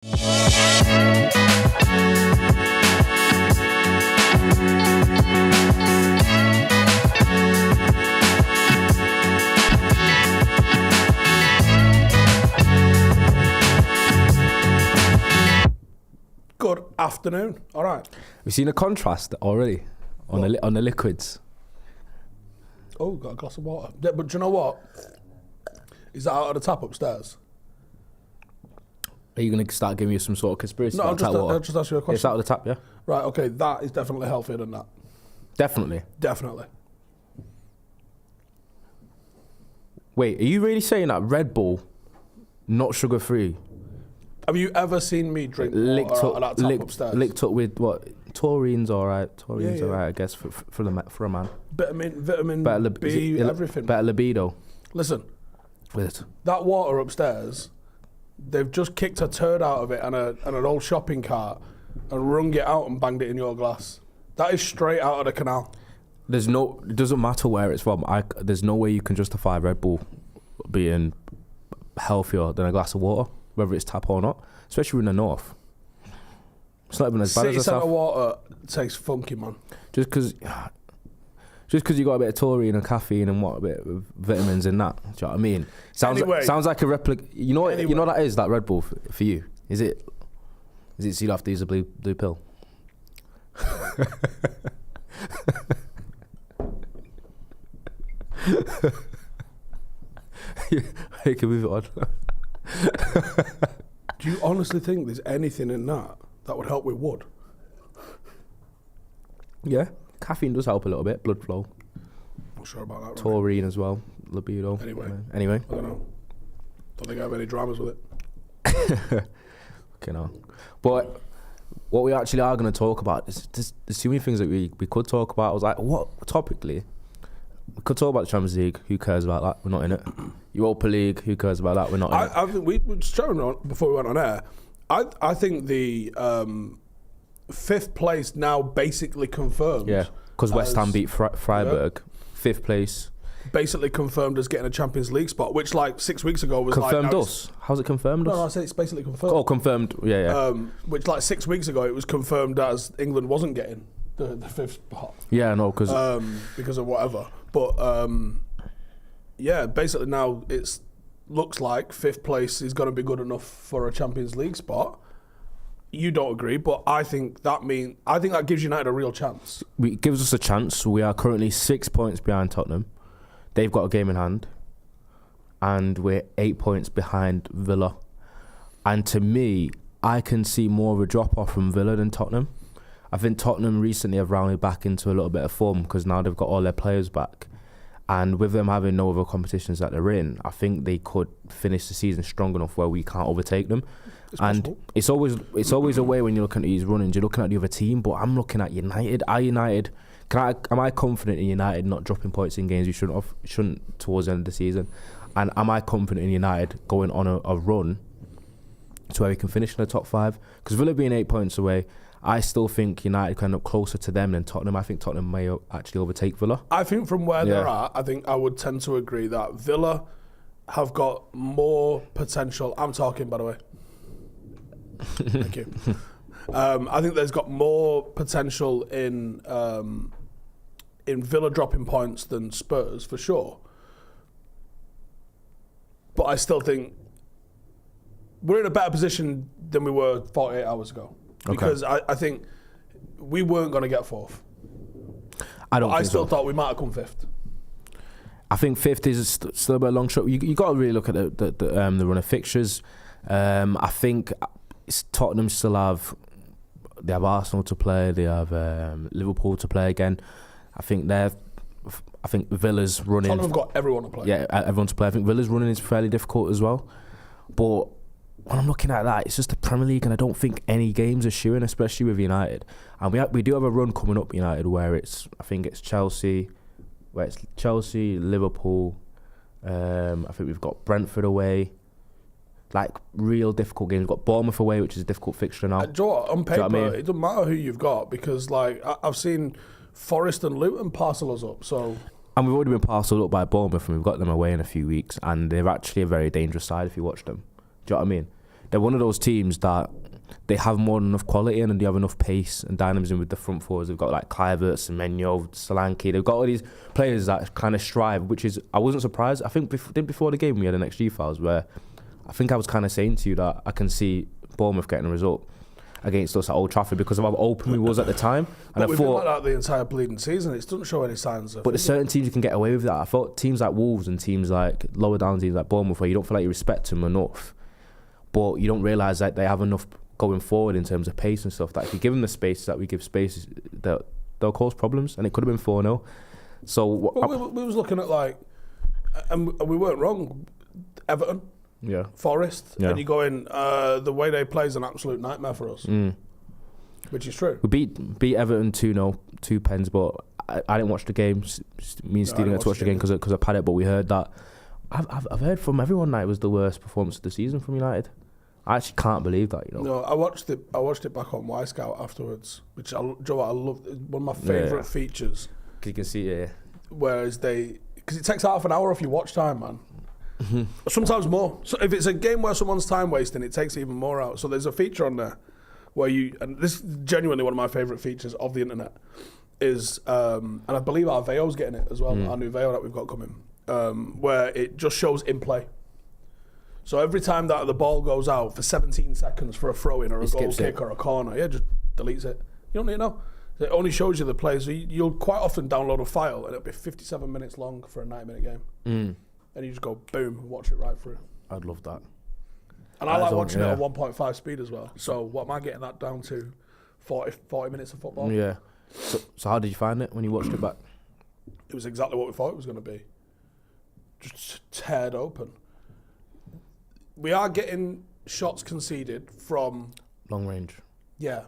Good afternoon. All right. We've seen a contrast already on the liquids. Oh, got a glass of water. Yeah, but do you know what? Is that out of the tap upstairs? Are you going to start giving me some sort of conspiracy? No, I'll just ask you a question. It's out of the tap, yeah? Right, okay, that is definitely healthier than that. Definitely. Definitely. Wait, are you really saying that Red Bull, not sugar-free? Have you ever seen me drink water out of that tap upstairs? Licked up with what? Taurine's alright. Taurine's Yeah. alright, I guess, for a man. Vitamin B, everything. Better libido. Listen, With it. that water upstairs, they've just kicked a turd out of it and an old shopping cart and wrung it out and banged it in your glass. That is straight out of the canal. It doesn't matter where it's from. There's no way you can justify Red Bull being healthier than a glass of water, whether it's tap or not, especially in the north. It's not even as bad as the City centre south. water tastes funky, man. Just because you got a bit of taurine and caffeine and a bit of vitamins in that. Do you know what I mean? Sounds like a replica. You know what that is, that Red Bull for you? Is it so you'll have to use a blue pill? You can move it on. Do you honestly think there's anything in that would help with wood? Yeah, caffeine does help a little bit. Blood flow. Not sure about that. Right? Taurine as well. Libido. Anyway. I don't know. Don't think I have any dramas with it. Okay, no. But what we actually are going to talk about is there's too many things that we could talk about. I was like, what topically? We could talk about the Champions League. Who cares about that? We're not in it. Europa League. Who cares about that? We're not in it. I think we were showing on before we went on air. I think the fifth place now basically confirmed. Yeah, because West Ham beat Freiburg. Yeah. Fifth place. Basically confirmed as getting a Champions League spot, which like 6 weeks ago was confirmed like... us? How's it confirmed us? No, I said it's basically confirmed. Oh, confirmed. Yeah. Which like 6 weeks ago it was confirmed as England wasn't getting the fifth spot. Yeah, no, because of whatever. But yeah, basically now it's looks like fifth place is going to be good enough for a Champions League spot. You don't agree, but I think that gives United a real chance. It gives us a chance. We are currently 6 points behind Tottenham. They've got a game in hand, and we're 8 points behind Villa. And to me, I can see more of a drop-off from Villa than Tottenham. I think Tottenham recently have rounded back into a little bit of form because now they've got all their players back. And with them having no other competitions that they're in, I think they could finish the season strong enough where we can't overtake them. It's always a way when you're looking at these runnings, you're looking at the other team, but I'm looking at United. Am I confident in United not dropping points in games we shouldn't towards the end of the season? And am I confident in United going on a run to where we can finish in the top 5? Because Villa being 8 points away, I still think United can end up closer to them than Tottenham. I think Tottenham may actually overtake Villa. I think from where they're at, I think I would tend to agree that Villa have got more potential. I'm talking, by the way. Thank you. I think there's got more potential in Villa dropping points than Spurs, for sure. But I still think we're in a better position than we were 48 hours ago. Because I think we weren't going to get fourth. I still thought we might have come fifth. I think fifth is still a bit of a long shot. You got to really look at the run of fixtures. I think Tottenham still have Arsenal to play. They have Liverpool to play again. I think Villa's running. Tottenham have got everyone to play. Yeah, everyone to play. I think Villa's running is fairly difficult as well. But when I'm looking at that, it's just the Premier League, and I don't think any games are shooing, especially with United. And we do have a run coming up, United, where it's Chelsea, Liverpool. I think we've got Brentford away. Like real difficult games. We've got Bournemouth away, which is a difficult fixture now. On paper, I mean? it doesn't matter who you've got because, like, I've seen Forest and Luton parcel us up. So, and we've already been parcelled up by Bournemouth, and we've got them away in a few weeks, and they're actually a very dangerous side if you watch them. Do you know what I mean? they're one of those teams that they have more than enough quality and they have enough pace and dynamism with the front forwards. They've got like Kluivert, Semenyo, Solanke. They've got all these players that kind of strive, which is, I wasn't surprised. I think before the game we had an XG files where I think I was kind of saying to you that I can see Bournemouth getting a result against us at Old Trafford because of how open we was at the time. And but we've been like that the entire bleeding season. It doesn't show any signs of. But there's certain teams you can get away with that. I thought teams like Wolves and teams like lower down teams like Bournemouth, where you don't feel like you respect them enough, but you don't realise that they have enough going forward in terms of pace and stuff, that if you give them the spaces that we give spaces, they'll cause problems, and it could have been 4-0. So we was looking at like, and we weren't wrong. Everton, Forest, and you go in. The way they play is an absolute nightmare for us, which is true. We beat Everton 2-0, 2 pens, but I didn't watch the game. Me and Steve didn't watch the game because I had it, but we heard that. I've heard from everyone that it was the worst performance of the season from United. I actually can't believe that, you know. No, I watched it back on Y Scout afterwards, which I love. One of my favourite features. Because you can see it. Whereas because it takes half an hour off your watch time, man. Sometimes more. So if it's a game where someone's time wasting, it takes even more out. So there's a feature on there where and this is genuinely one of my favourite features of the internet, is, and I believe our Veo's getting it as well, our new Veo that we've got coming, where it just shows in play. So every time that the ball goes out for 17 seconds for a throw-in or a goal kick or a corner, just deletes it. You don't need to know. It only shows you the play. So you'll quite often download a file and it'll be 57 minutes long for a 90-minute game. And you just go, boom, and watch it right through. I'd love that. And I like watching it at 1.5 speed as well. So what am I getting that down to? 40 minutes of football? Yeah. So how did you find it when you watched it back? It was exactly what we thought it was going to be. Just teared open. We are getting shots conceded from long range. Yeah,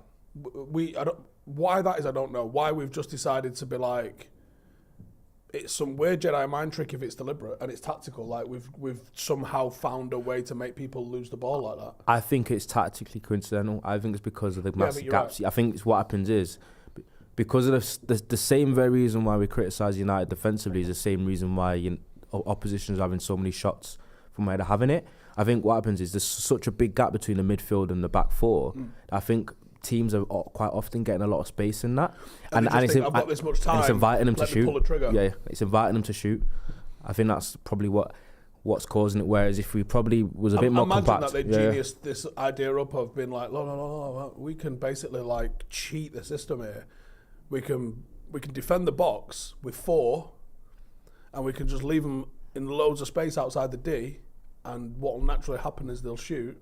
why that is, I don't know. Why we've just decided to be like, it's some weird Jedi mind trick if it's deliberate and it's tactical. Like we've somehow found a way to make people lose the ball like that. I think it's tactically coincidental. I think it's because of the massive gaps. Right. I think what happens is because of the same very reason why we criticise United defensively is the same reason why opposition is having so many shots from where they're having it. I think what happens is there's such a big gap between the midfield and the back four. I think teams are quite often getting a lot of space in that, and I've got this much time. It's inviting them to shoot. Pull the trigger. Yeah, it's inviting them to shoot. I think that's probably what's causing it. Whereas if we probably was a bit more compact, that they geniused this idea up of being like, no, we can basically like cheat the system here. We can defend the box with 4, and we can just leave them in loads of space outside the D. And what will naturally happen is they'll shoot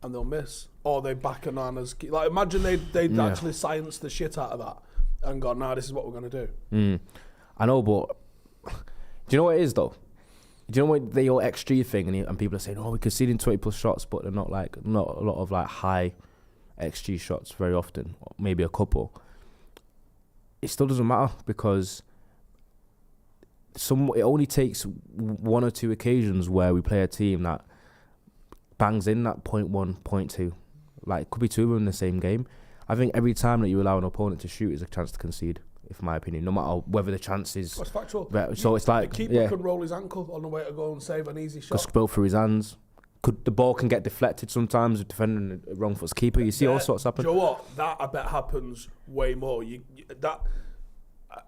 and they'll miss, or they back Hernandes. Like imagine they'd actually science the shit out of that and gone, nah, this is what we're going to do. I know, but do you know what it is though? Do you know what the old XG thing and people are saying, oh, we're conceding 20 plus shots, but they're not a lot of like high XG shots very often, maybe a couple. It still doesn't matter because it only takes 1 or 2 occasions where we play a team that bangs in that 0.1, 0.2. Like, it could be 2 of them in the same game. I think every time that you allow an opponent to shoot is a chance to concede, in my opinion, no matter whether the chance is... That's factual. So it's like... The keeper could roll his ankle on the way to go and save an easy shot. Could spill through his hands. The ball can get deflected sometimes with defending a wrong foot's keeper. You see all sorts happen. Do you know what? That, I bet, happens way more.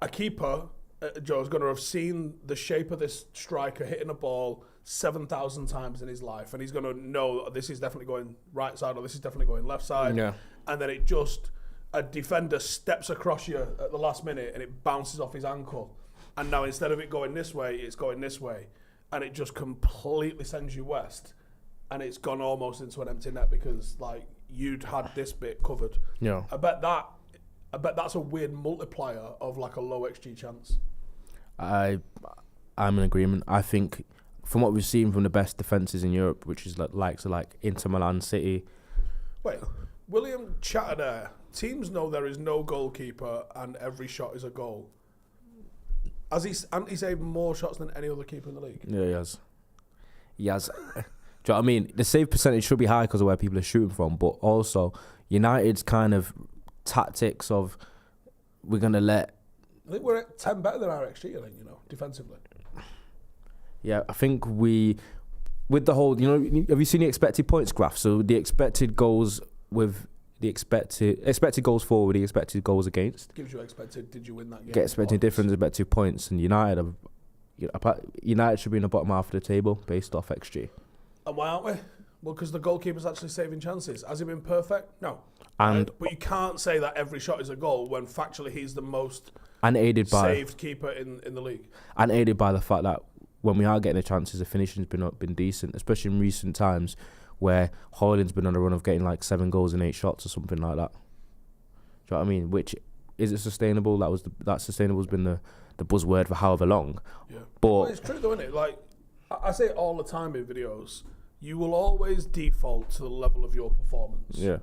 A keeper... Joe's going to have seen the shape of this striker hitting a ball 7,000 times in his life, and he's going to know this is definitely going right side or this is definitely going left side. Yeah. And then a defender steps across you at the last minute and it bounces off his ankle. And now instead of it going this way, it's going this way. And it just completely sends you west. And it's gone almost into an empty net because like you'd had this bit covered. Yeah. I bet that's a weird multiplier of like a low XG chance. I'm in agreement. I think from what we've seen from the best defences in Europe, which is like Inter Milan, City. Wait, William chatted there. Teams know there is no goalkeeper and every shot is a goal. Hasn't he saved more shots than any other keeper in the league? Yeah, he has. Do you know what I mean? The save percentage should be high because of where people are shooting from, but also United's kind of tactics of we're going to let... I think we're at 10 better than our XG, defensively. Yeah, I think with the whole, have you seen the expected points graph? So the expected goals with the expected goals for with the expected goals against. Gives you expected. Did you win that game? Get expected difference about 2 points, and United should be in the bottom half of the table based off XG. And why aren't we? Well, because the goalkeeper's actually saving chances. Has he been perfect? No. And but you can't say that every shot is a goal when factually he's the most saved keeper in the league. And aided by the fact that when we are getting the chances, the finishing's been decent, especially in recent times where Haaland's been on a run of getting like 7 goals in 8 shots or something like that. Do you know what I mean? Which, is it sustainable? That sustainable's been the buzzword for however long. Yeah. But well, it's true though, isn't it? Like, I say it all the time in videos, you will always default to the level of your performance. Yeah.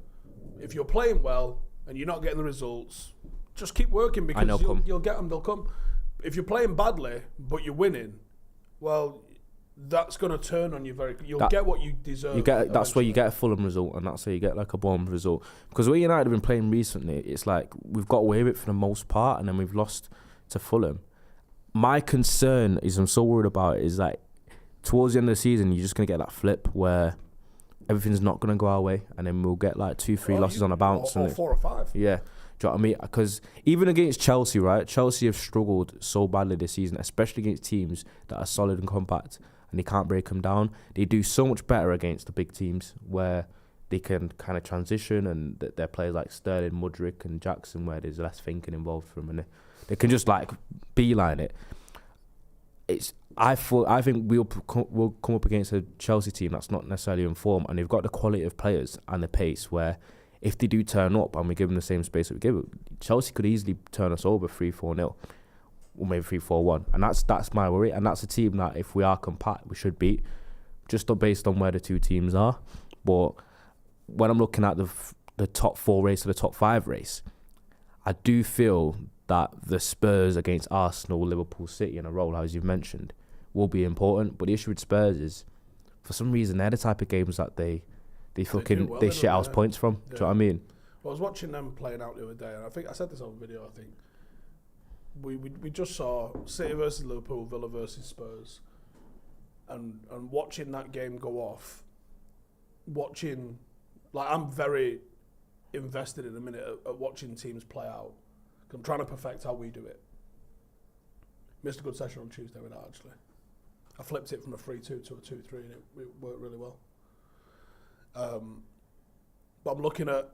If you're playing well and you're not getting the results, just keep working because you'll get them, they'll come. If you're playing badly but you're winning, well, that's going to turn on you you'll get what you deserve. That's where you get a Fulham result, and that's where you get like a Bournemouth result. Because where United have been playing recently, it's like we've got away with it for the most part, and then we've lost to Fulham. My concern is, I'm so worried about it, is like towards the end of the season, you're just going to get that flip where everything's not going to go our way, and then we'll get like 2-3 losses on a bounce. Or 4 or 5. Yeah. Do you know what I mean? Because even against Chelsea, right? Chelsea have struggled so badly this season, especially against teams that are solid and compact, and they can't break them down. They do so much better against the big teams where they can kind of transition, and their players like Sterling, Mudryk and Jackson, where there's less thinking involved for them, and they can just like beeline it. I think we'll come up against a Chelsea team that's not necessarily in form, and they've got the quality of players and the pace where if they do turn up and we give them the same space that we give it, Chelsea could easily turn us over 3-4-0 or maybe 3-4-1, and that's my worry. And that's a team that if we are compact, we should beat, just based on where the two teams are. But when I'm looking at the top 4 race or the top 5 race, I do feel that the Spurs against Arsenal, Liverpool, City in a row, as you've mentioned, will be important. But the issue with Spurs is, for some reason, they're the type of games that they shit house points from. Do you know what I mean? Well, I was watching them playing out the other day, and I think I said this on video. I think we just saw City versus Liverpool, Villa versus Spurs, and watching that game go off. I'm very invested in a minute at watching teams play out. I'm trying to perfect how we do it. Missed a good session on Tuesday with that, actually. I flipped it from a 3-2 to a 2-3, and it worked really well. But I'm looking at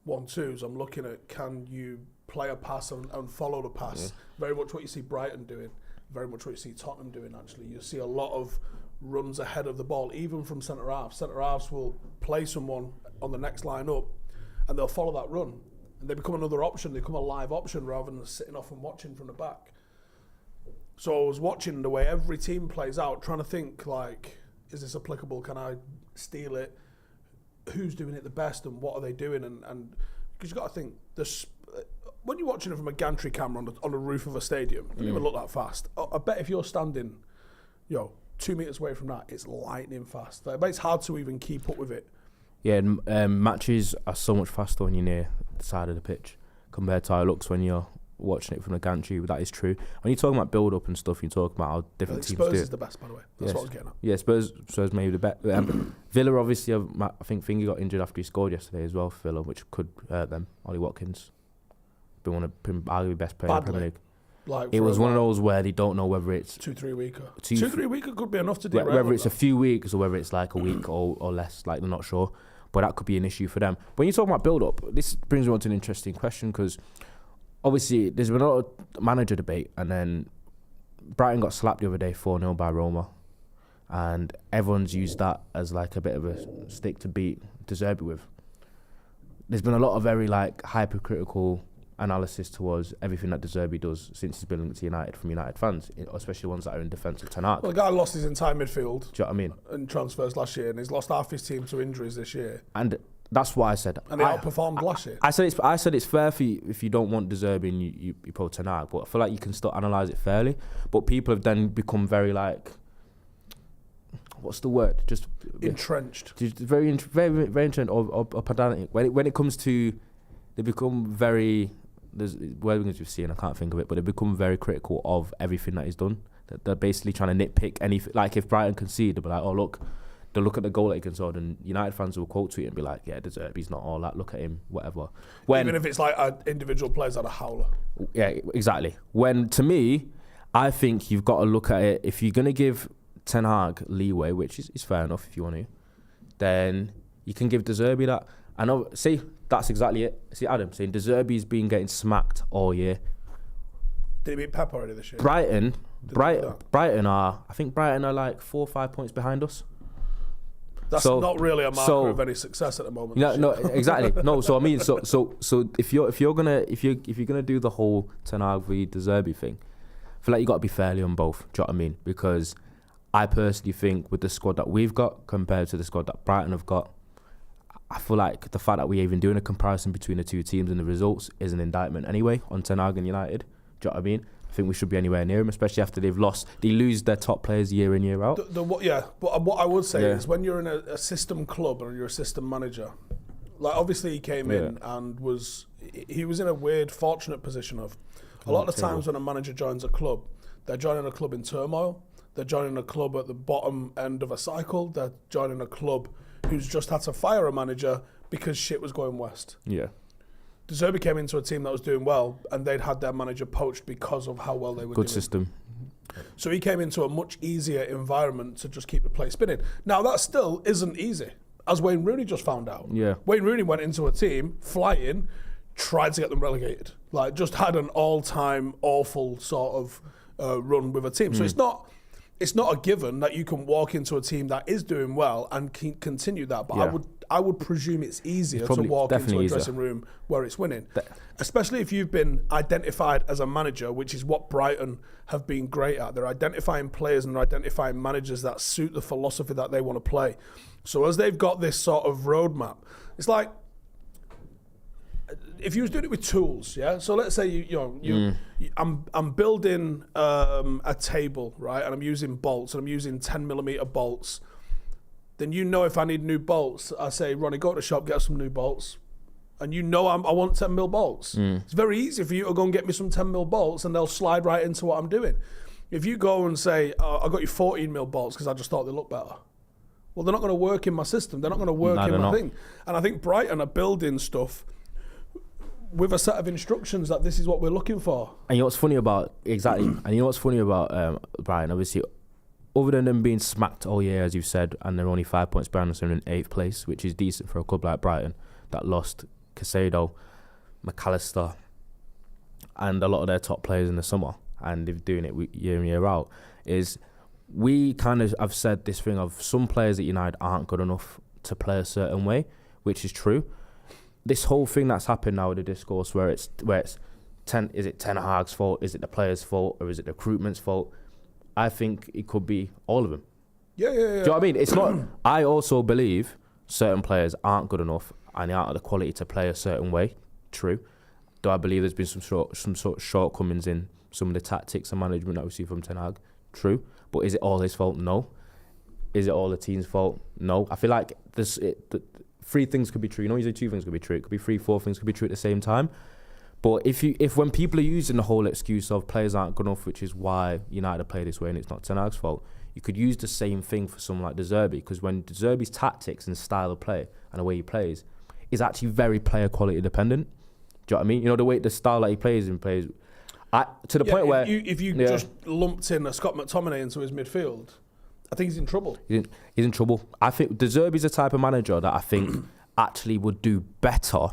1-2s. I'm looking at, can you play a pass and follow the pass? Yeah. Very much what you see Brighton doing. Very much what you see Tottenham doing, actually. You see a lot of runs ahead of the ball, even from centre-halves. Centre-halves will play someone on the next line up, and they'll follow that run. And they become another option. They become a live option rather than sitting off and watching from the back. So I was watching the way every team plays out, trying to think, like, is this applicable? Can I steal it? Who's doing it the best, and what are they doing? And because you've got to think, when you're watching it from a gantry camera on the roof of a stadium, it doesn't even look that fast. I bet if you're standing, 2 meters away from that, it's lightning fast. I bet it's hard to even keep up with it. Yeah, matches are so much faster when you're near the side of the pitch compared to how it looks when you're watching it from the gantry. That is true. When you're talking about build-up and stuff, you talk about how different teams do it. Spurs is the best, by the way. That's what I was getting at. Yeah, Spurs maybe the best. Villa, obviously, I think Finger got injured after he scored yesterday as well for Villa, which could hurt them. Ollie Watkins, been one of arguably best player in the Premier League. It was one of those where they don't know whether it's 2-3 weeker. 2-3 weeker could be enough to do whether it's a few weeks or whether it's like a week or less. Like, they're not sure, but that could be an issue for them. When you're talking about build-up, this brings me on to an interesting question, because obviously there's been a lot of manager debate, and then Brighton got slapped the other day 4-0 by Roma, and everyone's used that as like a bit of a stick to beat De Zerbi with. There's been a lot of very like hypercritical analysis towards everything that De Zerbi does since he's been linked to United from United fans, especially ones that are in defence of Ten Hag. Well, the guy lost his entire midfield. Do you know what I mean? In transfers last year, and he's lost half his team to injuries this year. And that's what I said. And he outperformed last year. I said it's fair for you if you don't want De Zerbi and you pull Ten Hag, but I feel like you can still analyse it fairly. But people have then become very like, what's the word? Just entrenched. Just very entrenched or pedantic. When it comes to, they become very. There's wordings we've seen, I can't think of it, but they become very critical of everything that he's done. They're basically trying to nitpick anything. Like if Brighton concede, they'll be like, oh look, they'll look at the goal that he conceded, and United fans will quote tweet and be like, yeah, De Zerbi's not all that. Look at him, whatever. Even if it's like individual players that are howler. Yeah, exactly. When to me, I think you've got to look at it. If you're gonna give Ten Hag leeway, which is fair enough if you want to, then you can give De Zerbi that. I know. See, that's exactly it. See, Adam saying De Zerbi's been getting smacked all year. Did he beat Pep already this year? Brighton are. I think Brighton are like 4 or 5 points behind us. That's not really a marker of any success at the moment. No, exactly. No, so I mean, so if you're gonna do the whole Ten Hag v De Zerbi thing, I feel like you got to be fairly on both. Do you know what I mean? Because I personally think with the squad that we've got compared to the squad that Brighton have got, I feel like the fact that we're even doing a comparison between the two teams and the results is an indictment anyway on Ten Hag and United. Do you know what I mean? I think we should be anywhere near them, especially after they've lost. They lose their top players year in, year out. But what I would say is when you're in a system club or you're a system manager, like obviously he came in and he was in a weird, fortunate position of a lot of the times when a manager joins a club, they're joining a club in turmoil. They're joining a club at the bottom end of a cycle. They're joining a club who's just had to fire a manager because shit was going west. Yeah. De Zerbi came into a team that was doing well, and they'd had their manager poached because of how well they were doing. Good system. So he came into a much easier environment to just keep the place spinning. Now, that still isn't easy, as Wayne Rooney just found out. Yeah. Wayne Rooney went into a team, flying, tried to get them relegated. Like, just had an all-time awful sort of run with a team. So it's not a given that you can walk into a team that is doing well and continue that. But I would presume it's easier to walk into a dressing room where it's winning. Especially if you've been identified as a manager, which is what Brighton have been great at. They're identifying players and they're identifying managers that suit the philosophy that they want to play. So as they've got this sort of roadmap, it's like if you was doing it with tools, yeah. So let's say I'm building a table, right, and I'm using bolts and I'm using 10mm bolts. Then if I need new bolts, I say, Ronnie, go to the shop, get some new bolts. And I want 10mm bolts. It's very easy for you to go and get me some 10mm bolts and they'll slide right into what I'm doing. If you go and say, I got you 14mm bolts because I just thought they looked better. Well, they're not going to work in my system. They're not going to work in my thing. And I think Brighton are building stuff with a set of instructions that this is what we're looking for. And you know what's funny about Brighton, obviously, other than them being smacked all year, as you've said, and they're only 5 points behind us in 8th place, which is decent for a club like Brighton that lost Caicedo, McAllister, and a lot of their top players in the summer, and they're doing it year in, year out, is we kind of have said this thing of some players at United aren't good enough to play a certain way, which is true. This whole thing that's happened now with the discourse where it's is it Ten Hag's fault, is it the players' fault, or is it the recruitment's fault? I think it could be all of them. Yeah. Do you know what I mean? It's not. I also believe certain players aren't good enough and they aren't of the quality to play a certain way. True. Do I believe there's been some sort of shortcomings in some of the tactics and management that we see from Ten Hag? True. But is it all his fault? No. Is it all the team's fault? No. I feel like three things could be true. You know, usually two things could be true. It could be 3-4 things could be true at the same time. But if when people are using the whole excuse of players aren't good enough, which is why United play this way and it's not Ten Hag's fault, you could use the same thing for someone like De Zerbi, because when De Zerbi's tactics and style of play and the way he plays is actually very player quality dependent. Do you know what I mean? You know, the style that he plays to the point where if you just lumped in a Scott McTominay into his midfield, I think he's in trouble. He's in trouble. I think De Zerbi's the type of manager that I think actually would do better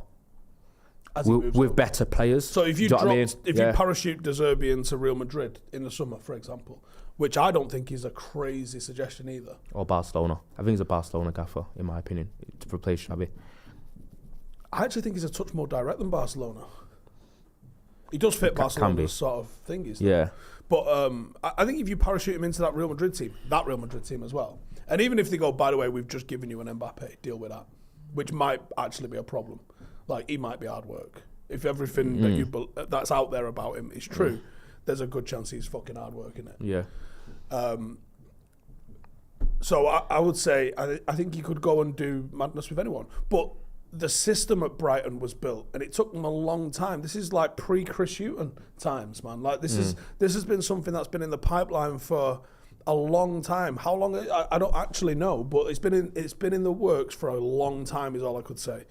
with better players. So if you parachute De Zerbi into Real Madrid in the summer, for example, which I don't think is a crazy suggestion either. Or Barcelona. I think he's a Barcelona gaffer, in my opinion, to replace Xavi. I actually think he's a touch more direct than Barcelona. He does fit Barcelona's sort of thing. Yeah. But I think if you parachute him into that Real Madrid team as well, and even if they go, by the way, we've just given you an Mbappe, deal with that, which might actually be a problem. Like, he might be hard work. If everything that's out there about him is true, there's a good chance he's fucking hard work in it. Yeah. So I would say I think he could go and do madness with anyone. But the system at Brighton was built, and it took them a long time. This is like pre-Chris Hughton times, man. Like this has been something that's been in the pipeline for a long time. How long? I don't actually know, but it's been in the works for a long time. Is all I could say.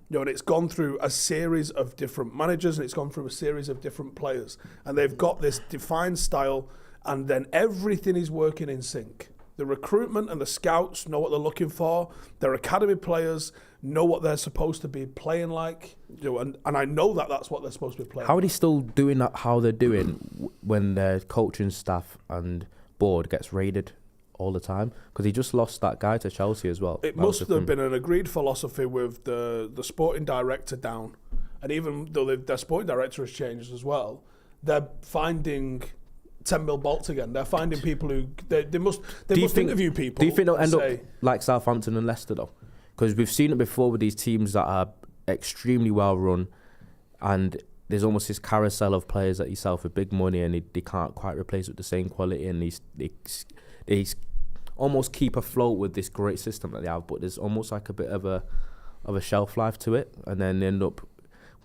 And it's gone through a series of different managers, and it's gone through a series of different players, and they've got this defined style, and then everything is working in sync. The recruitment and the scouts know what they're looking for. Their academy players know what they're supposed to be playing like. And I know that that's what they're supposed to be playing. How are they still doing that? How they're doing when their coaching staff and board gets raided all the time? Because he just lost that guy to Chelsea as well. It must have been an agreed philosophy with the sporting director down, and even though their sporting director has changed as well, they're finding 10 mil bolts again. They're finding people who they must interview people. Do you think they'll end up like Southampton and Leicester though? Because we've seen it before with these teams that are extremely well run, and there's almost this carousel of players that you sell for big money, and they can't quite replace with the same quality, and they almost keep afloat with this great system that they have, but there's almost like a bit of a shelf life to it, and then they end up.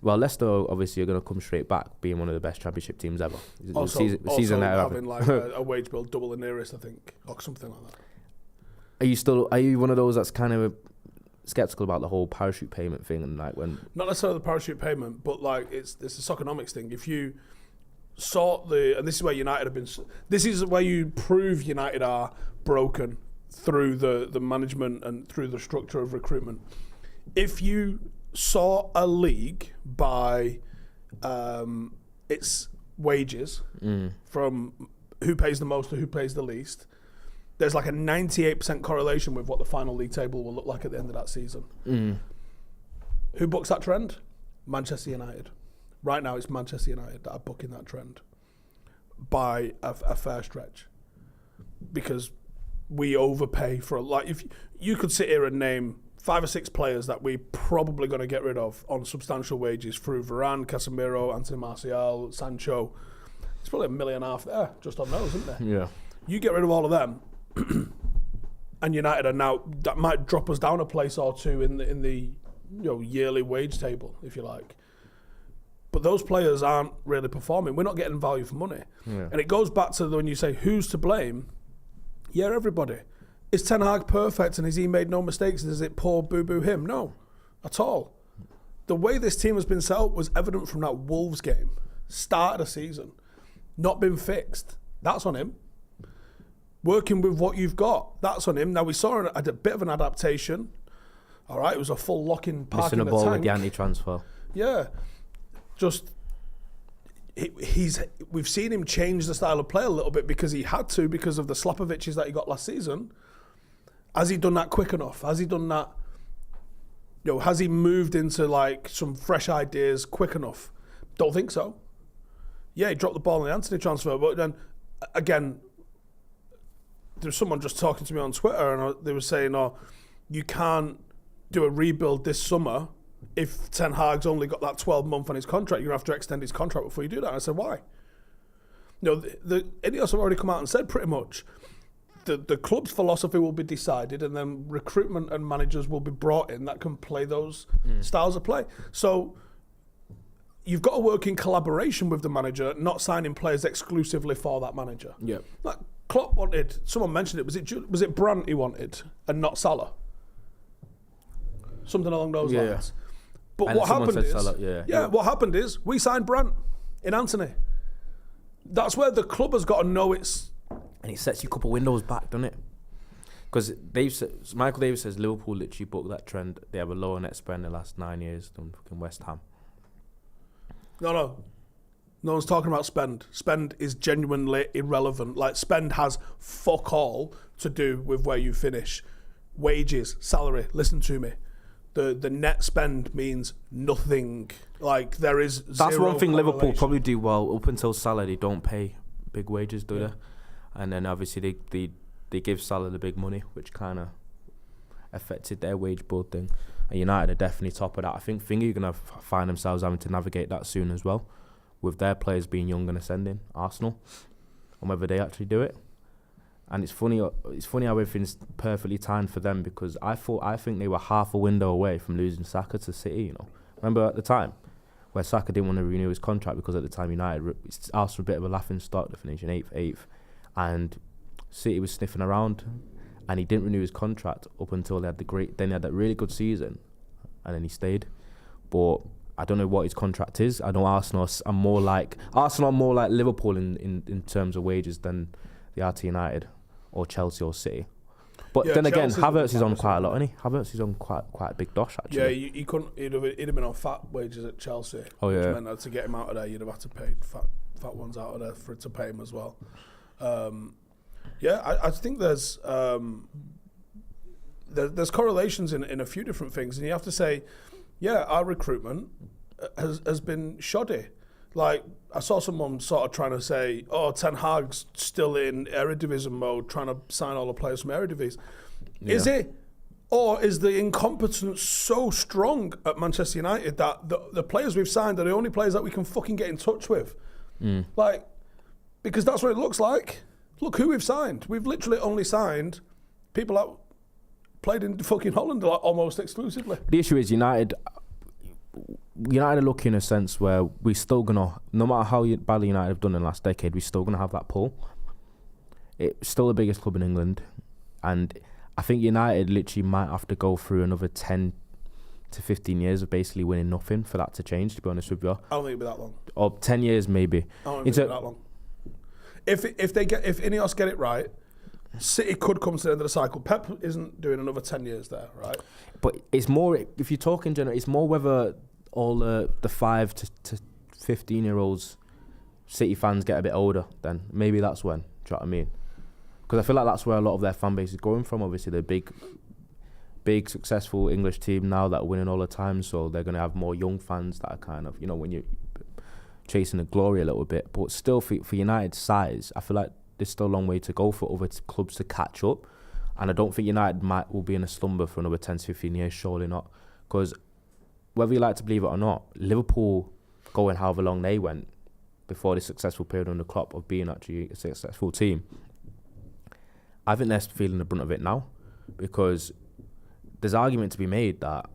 Well, Leicester obviously are going to come straight back, being one of the best Championship teams ever. Also having like a wage bill double the nearest, I think, or something like that. Are you one of those that's kind of skeptical about the whole parachute payment thing, and like when not necessarily the parachute payment, but like it's a Soconomics thing. If you and this is where United have been. This is where you prove United are broken through the management and through the structure of recruitment. If you saw a league by its wages from who pays the most to who pays the least, there's like a 98% correlation with what the final league table will look like at the end of that season. Who books that trend? Manchester United. Right now it's Manchester United that are booking that trend by a fair stretch, because we overpay for if you could sit here and name 5 or 6 players that we're probably going to get rid of on substantial wages through Varane, Casemiro, Anthony Martial, Sancho. There's probably $1.5 million there just on those, isn't there? Yeah. You get rid of all of them, and United are now, that might drop us down a place or two in the yearly wage table, if you like. But those players aren't really performing. We're not getting value for money. Yeah. And it goes back to when you say who's to blame. Yeah, everybody. Is Ten Hag perfect, and has he made no mistakes, and is it poor boo-boo him? No, at all. The way this team has been set up was evident from that Wolves game. Start of the season. Not been fixed. That's on him. Working with what you've got. That's on him. Now, we saw a bit of an adaptation. All right, it was a full lock-in park missing in a the ball tank. with the anti-transfer. Yeah. We've seen him change the style of play a little bit because he had to, because of the Slapovic's that he got last season. Has he done that quick enough? Has he done that? Has he moved into like some fresh ideas quick enough? Don't think so. Yeah, he dropped the ball in the Anthony transfer, but then again, there's someone just talking to me on Twitter, and they were saying, "Oh, you can't do a rebuild this summer if Ten Hag's only got that 12-month on his contract. You're going to have to extend his contract before you do that." And I said, why? The idiots have already come out and said pretty much the club's philosophy will be decided, and then recruitment and managers will be brought in that can play those styles of play. So you've got to work in collaboration with the manager, not signing players exclusively for that manager. Yeah. Like Klopp wanted, someone mentioned it, was it Brandt he wanted and not Salah? Something along those lines. But and what happened is, Salah, what happened is we signed Brandt in Anthony. That's where the club has got to know it's. And it sets you a couple of windows back, doesn't it? Because Michael Davis says Liverpool literally booked that trend. They have a lower net spend in the last 9 years than fucking West Ham. No one's talking about spend. Spend is genuinely irrelevant. Like, spend has fuck all to do with where you finish. Wages, salary, listen to me. The net spend means nothing. Like, there is zero. That's one thing Liverpool probably do well. Up until Salah, they don't pay big wages, do they? And then obviously they give Salah the big money, which kind of affected their wage bill thing. And United are definitely top of that. I think Thingy are going to find themselves having to navigate that soon as well, with their players being young and ascending, Arsenal, and whether they actually do it. And it's funny how everything's perfectly timed for them, because I think they were half a window away from losing Saka to City. You know, remember at the time where Saka didn't want to renew his contract because at the time United asked for a bit of a laughing stock to finish in eighth, and City was sniffing around, and he didn't renew his contract up until they had then he had that really good season, and then he stayed. But I don't know what his contract is. I know Arsenal are more like Liverpool in terms of wages than they are to United or Chelsea or City. But then again, Havertz is on quite a lot, isn't he? Havertz is on quite a big dosh, actually. Yeah, he couldn't. He'd have been on fat wages at Chelsea. Oh yeah. Which meant that to get him out of there, you'd have had to pay fat ones out of there for it to pay him as well. I think there's correlations in a few different things, and you have to say, yeah, our recruitment has been shoddy. Like, I saw someone sort of trying to say, Ten Hag's still in Eredivisie mode, trying to sign all the players from Eredivisie. Yeah. Is it? Or is the incompetence so strong at Manchester United that the players we've signed are the only players that we can fucking get in touch with? Like, because that's what it looks like. Look who we've signed. We've literally only signed people that played in fucking Holland like, almost exclusively. The issue is United are lucky in a sense where we're still going to, no matter how badly United have done in the last decade, we're still going to have that pull. It's still the biggest club in England. And I think United literally might have to go through another 10 to 15 years of basically winning nothing for that to change, to be honest with you. I don't think it'll be that long. Or 10 years maybe. I don't think it'll be that long. If Ineos get it right, City could come to the end of the cycle. Pep isn't doing another 10 years there, right? But it's more, if you talk in general, it's more whether all the 5 to 15-year-olds City fans get a bit older, then maybe that's when. Do you know what I mean? Because I feel like that's where a lot of their fan base is going from. Obviously, they're big, successful English team now that are winning all the time, so they're going to have more young fans that are kind of, when you're chasing the glory a little bit. But still, for United's size, I feel like there's still a long way to go for other clubs to catch up. And I don't think United will be in a slumber for another 10 to 15 years, surely not. Because whether you like to believe it or not, Liverpool, going however long they went before the successful period under Klopp of being actually a successful team, I think they're feeling the brunt of it now. Because there's argument to be made that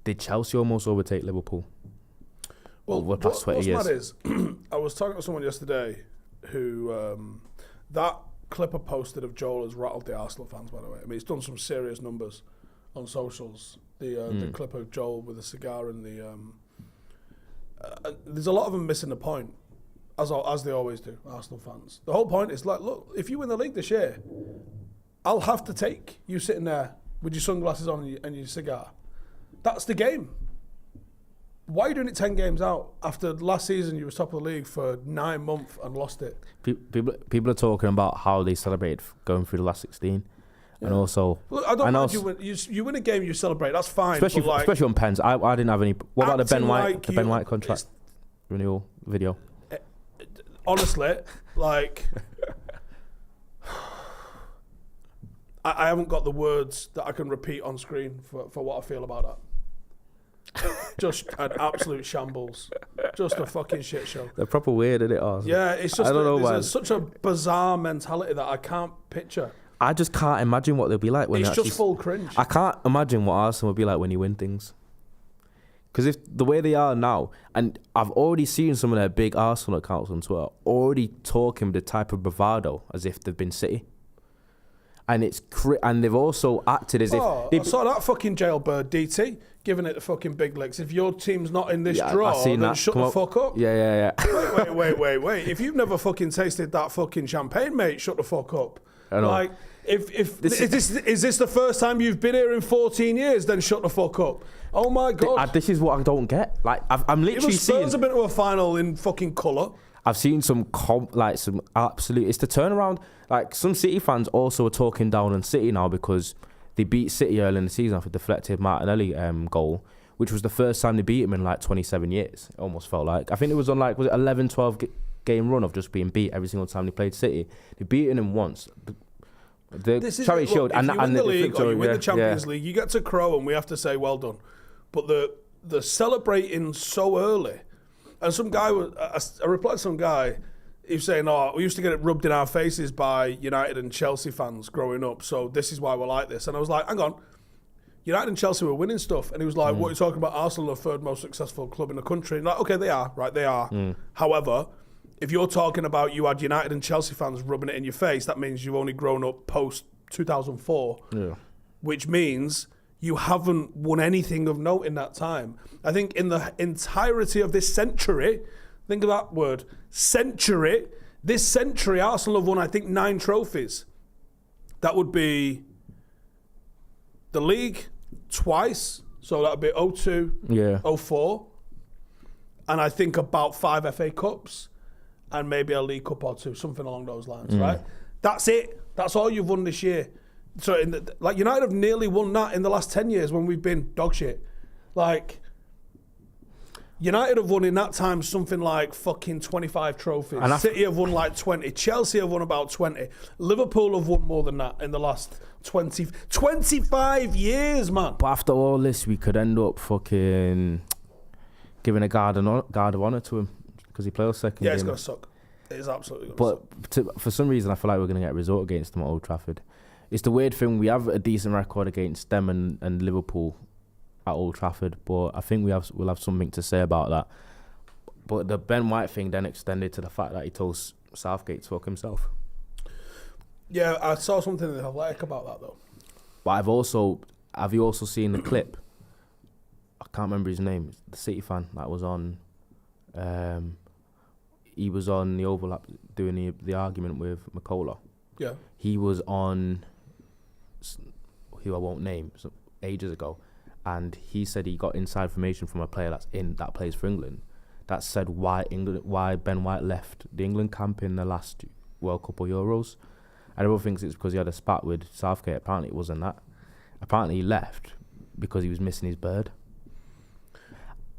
did Chelsea almost overtake Liverpool? Well, over the past 20 years? What's mad is, I was talking to someone yesterday who, that clip I posted of Joel has rattled the Arsenal fans, by the way. I mean, he's done some serious numbers on socials. The clip of Joel with a cigar and there's a lot of them missing the point, as they always do, Arsenal fans. The whole point is like, look, if you win the league this year, I'll have to take you sitting there with your sunglasses on and your cigar. That's the game. Why are you doing it 10 games out after last season you were top of the league for 9 months and lost it? People are talking about how they celebrated going through the last 16. Yeah. And also... Look, I don't mind you win a game, you celebrate, that's fine. Especially on pens. I didn't have any... What about the Ben White contract renewal video? Honestly, like... I haven't got the words that I can repeat on screen for what I feel about that. Just an absolute shambles. Just a fucking shit show. They're proper weird, isn't it? Awesome. Yeah, it's just there's such a bizarre mentality that I can't picture. I just can't imagine what they'll be like when it's just full cringe. I can't imagine what Arsenal will be like when you win things. Because if the way they are now, and I've already seen some of their big Arsenal accounts on Twitter already talking with the type of bravado as if they've been City. And and they've also acted as if... I saw that fucking jailbird DT giving it the fucking big licks. If your team's not in this draw, then shut the fuck up. Yeah. Wait. If you've never fucking tasted that fucking champagne, mate, shut the fuck up. I know. Like, is this the first time you've been here in 14 years, then shut the fuck up. Oh my God. This is what I don't get. Like, I'm literally seeing... Spurs have been to a final in fucking colour. I've seen some absolute... It's the turnaround. Like, some City fans also are talking down on City now because they beat City early in the season off a deflected Martinelli goal, which was the first time they beat him in like 27 years. It almost felt like. I think it was on like, was it 11, 12 game run of just being beat every single time they played City. They beaten him once. The charity shield and the league or you win the Champions League, you get to crow and we have to say well done. But the celebrating so early, and some guy I replied to some guy he was saying, "Oh, we used to get it rubbed in our faces by United and Chelsea fans growing up, so this is why we're like this." And I was like, "Hang on, United and Chelsea were winning stuff," and he was like, "What are you talking about? Arsenal are the third most successful club in the country." And like, okay, they are, right? They are. However, if you're talking about you had United and Chelsea fans rubbing it in your face, that means you've only grown up post 2004, which means you haven't won anything of note in that time. I think in the entirety of this century, think of that word, century. This century, Arsenal have won, I think, 9 trophies. That would be the league twice, so that would be 02, 04, and I think about 5 FA Cups and maybe a League Cup or 2, something along those lines, right? That's it. That's all you've won this year. So, United have nearly won that in the last 10 years when we've been dog shit. Like, United have won in that time something like fucking 25 trophies. And City have won like 20. Chelsea have won about 20. Liverpool have won more than that in the last 25 years, man. But after all this, we could end up fucking giving a guard of honour to him because he plays second. Yeah, it's going to suck. It is absolutely going to suck. But for some reason, I feel like we're going to get a result against them at Old Trafford. It's the weird thing. We have a decent record against them and Liverpool at Old Trafford, but I think we'll have something to say about that. But the Ben White thing then extended to the fact that he told Southgate to fuck himself. Yeah, I saw something in the Athletic about that though. But have you also seen the clip? I can't remember his name. It's the City fan that was on. He was on the overlap doing the argument with McCullough. Yeah. He was on, who I won't name, ages ago, and he said he got inside information from a player that plays for England that said why Ben White left the England camp in the last World Cup or Euros. And everyone thinks it's because he had a spat with Southgate. Apparently it wasn't that. Apparently he left because he was missing his bird.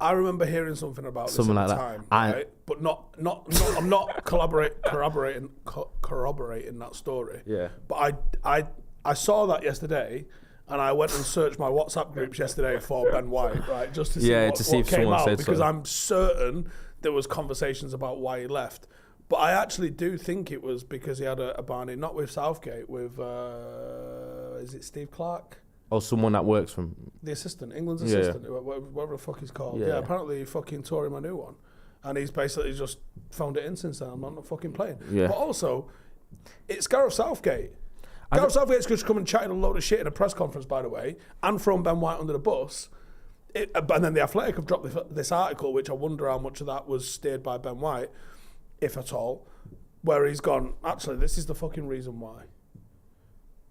I remember hearing something about this at the time, right? But I'm not corroborating that story. Yeah. But I saw that yesterday, and I went and searched my WhatsApp groups yesterday for Ben White, right, just to see what came out, because I'm certain there was conversations about why he left. But I actually do think it was because he had a barney, not with Southgate, with is it Steve Clarke? Or someone that works from... The assistant, England's assistant, whatever the fuck he's called. Yeah, apparently he fucking tore him a new one. And he's basically just phoned it in since then. I'm not fucking playing. Yeah. But also, it's Gareth Southgate. Gareth Southgate's just come and chatted a load of shit in a press conference, by the way, and thrown Ben White under the bus. And then the Athletic have dropped this article, which I wonder how much of that was steered by Ben White, if at all, where he's gone, actually, this is the fucking reason why.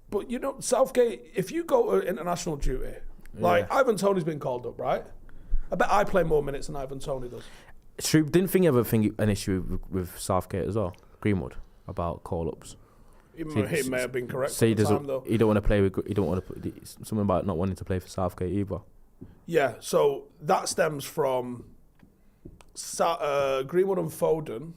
But, Southgate, if you go to international duty, like Ivan Toney's been called up, right? I bet I play more minutes than Ivan Toney does. True. Didn't think you ever an issue with Southgate as well, Greenwood, about call-ups? He may have been correct at the time, though. He don't want to play with... He don't want to put... Something about not wanting to play for Southgate either. Yeah, so that stems from Greenwood and Foden.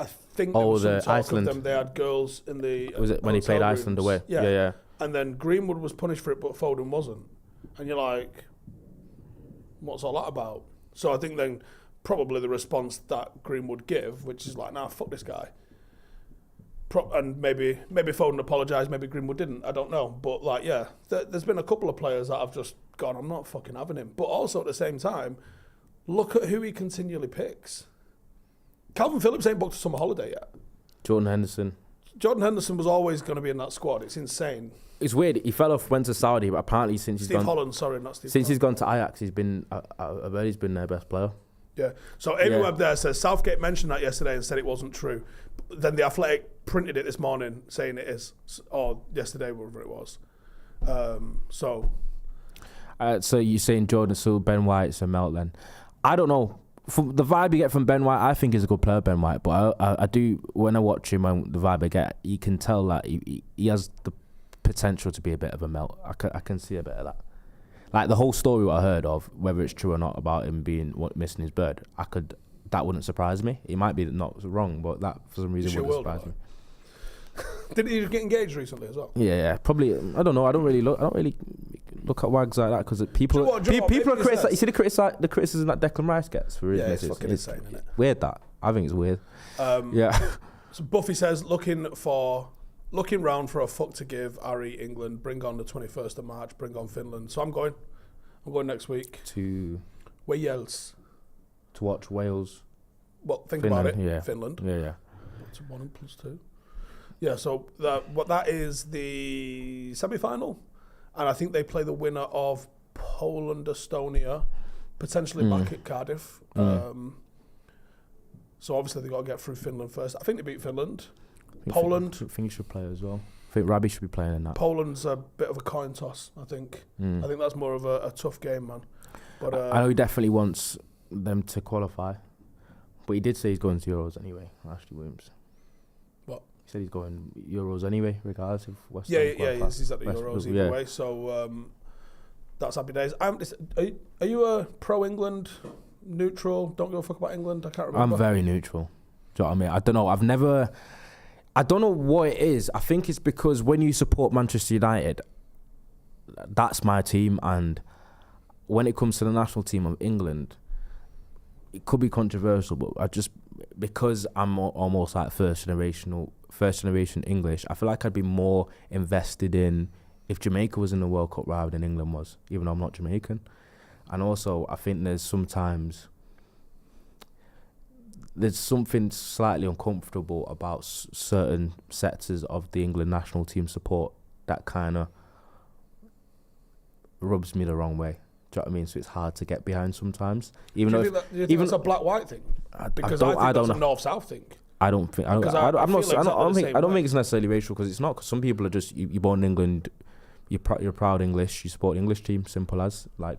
I think there was some talk Iceland. Of them. They had girls in the... Was it when he played rooms. Iceland away? Yeah. And then Greenwood was punished for it, but Foden wasn't. And you're like, what's all that about? So I think then probably the response that Greenwood give, which is like, nah, fuck this guy. And maybe Foden apologised, maybe Greenwood didn't. I don't know. But like, yeah, there's been a couple of players that have just gone, I'm not fucking having him. But also at the same time, look at who he continually picks. Calvin Phillips ain't booked a summer holiday yet. Jordan Henderson was always going to be in that squad. It's insane. It's weird. He fell off, went to Saudi, but apparently since Steve Holland, sorry, not Steve. Since he's gone to Ajax, he's been. I bet he's been their best player. Yeah. So Amy Webb there says Southgate mentioned that yesterday and said it wasn't true. Then the Athletic printed it this morning saying it is, or yesterday, whatever it was. So you're saying Ben White's a melt then? I don't know. From the vibe you get from Ben White, I think he's a good player, Ben White. But I do, when I watch him, and the vibe I get, you can tell that he has the potential to be a bit of a melt. I can see a bit of that. Like the whole story what I heard of, whether it's true or not, about him missing his bird, that wouldn't surprise me. He might be not wrong, but that for some reason wouldn't surprise me. Did he get engaged recently as well? Yeah. Probably. I don't know. I don't really look at wags like that because people are criticizing. You see the criticism that Declan Rice gets for his misses. It's fucking insane, isn't it? Weird that. I think it's weird. Yeah. So Buffy says, looking round for a fuck to give. Harry, England, bring on the 21st of March, bring on Finland. So I'm going next week To Wales. to watch Wales. Well, think Finland, about it. yeah. Finland. Yeah. It's 1 and +2. Yeah. So that is the semi-final, and I think they play the winner of Poland, Estonia, potentially back at Cardiff. So obviously they got to get through Finland first. I think they beat Finland. Poland. I think you should play as well. I think Rabbi should be playing in that. Poland's a bit of a coin toss, I think. I think that's more of a tough game, man. But I know he definitely wants them to qualify, but he did say he's going to Euros anyway. Ashley Williams. What? He said he's going Euros anyway, regardless of West Ham Yeah, qualify. he's at the Euros either way. So that's happy days. Are you a pro-England, neutral, don't give a fuck about England? I can't remember. I'm very neutral. Do you know what I mean? I don't know. I don't know what it is. I think it's because when you support Manchester United, that's my team, and when it comes to the national team of England, it could be controversial, but because I'm almost like first generation English, I feel like I'd be more invested in if Jamaica was in the World Cup rather than England was, even though I'm not Jamaican. And also, I think there's sometimes something slightly uncomfortable about certain sectors of the England national team support that kind of rubs me the wrong way. Do you know what I mean? So it's hard to get behind sometimes. Do you think that's a black-white thing? Because I think that's a north-south thing. I don't think it's necessarily racial, because it's not. Because some people are just you're born in England, you're proud English, you support the English team, simple as. Like,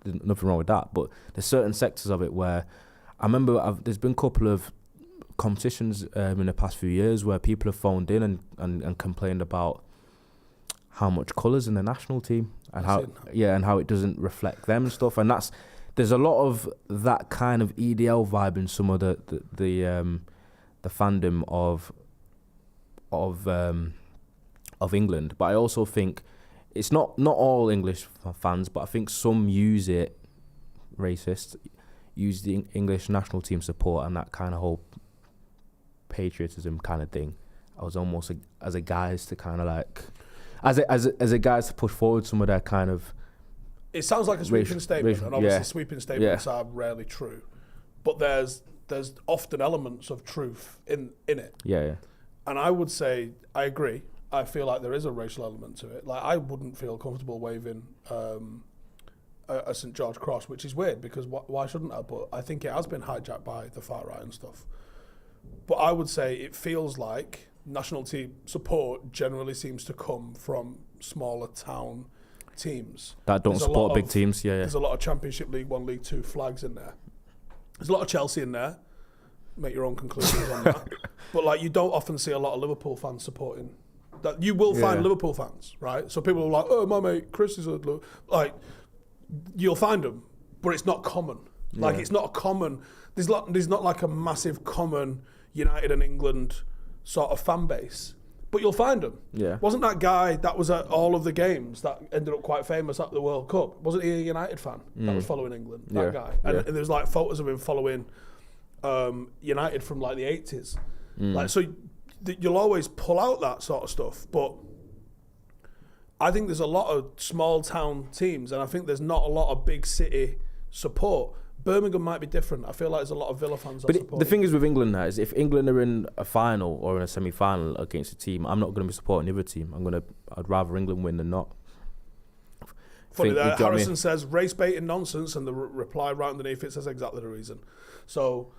there's nothing wrong with that. But there's certain sectors of it where I remember there's been a couple of competitions in the past few years where people have phoned in and complained about how much colours in the national team and how it doesn't reflect them and stuff. And there's a lot of that kind of EDL vibe in some of the fandom of England. But I also think it's not all English fans, but I think some use the English national team support and that kind of whole patriotism kind of thing. I was almost as a guys to kind of like as a guys to push forward some of their kind of. It sounds like a sweeping statement, and obviously sweeping statements are rarely true, but there's often elements of truth in it. Yeah. And I would say I agree. I feel like there is a racial element to it. Like, I wouldn't feel comfortable waving a St George cross, which is weird because why shouldn't I? But I think it has been hijacked by the far right and stuff. But I would say it feels like national team support generally seems to come from smaller town teams that don't support big teams. There's a lot of Championship, League 1, League 2 flags in there. There's a lot of Chelsea in there. Make your own conclusions on that. But like, you don't often see a lot of Liverpool fans supporting. That you will find Liverpool fans, right? So people are like, "Oh, my mate Chris is like." You'll find them, but it's not common. Like, it's not a common. There's not like a massive common United and England sort of fan base. But you'll find them. Yeah. Wasn't that guy that was at all of the games that ended up quite famous at the World Cup? Wasn't he a United fan that was following England? That guy. And there's like photos of him following United from like the 80s. Like, so you'll always pull out that sort of stuff. But I think there's a lot of small town teams, and I think there's not a lot of big city support. Birmingham might be different. I feel like there's a lot of Villa fans. But the thing is with England now is if England are in a final or in a semi-final against a team, I'm not going to be supporting the other team. I'd rather England win than not. Funny that Harrison says race baiting nonsense, and the reply right underneath it says exactly the reason. So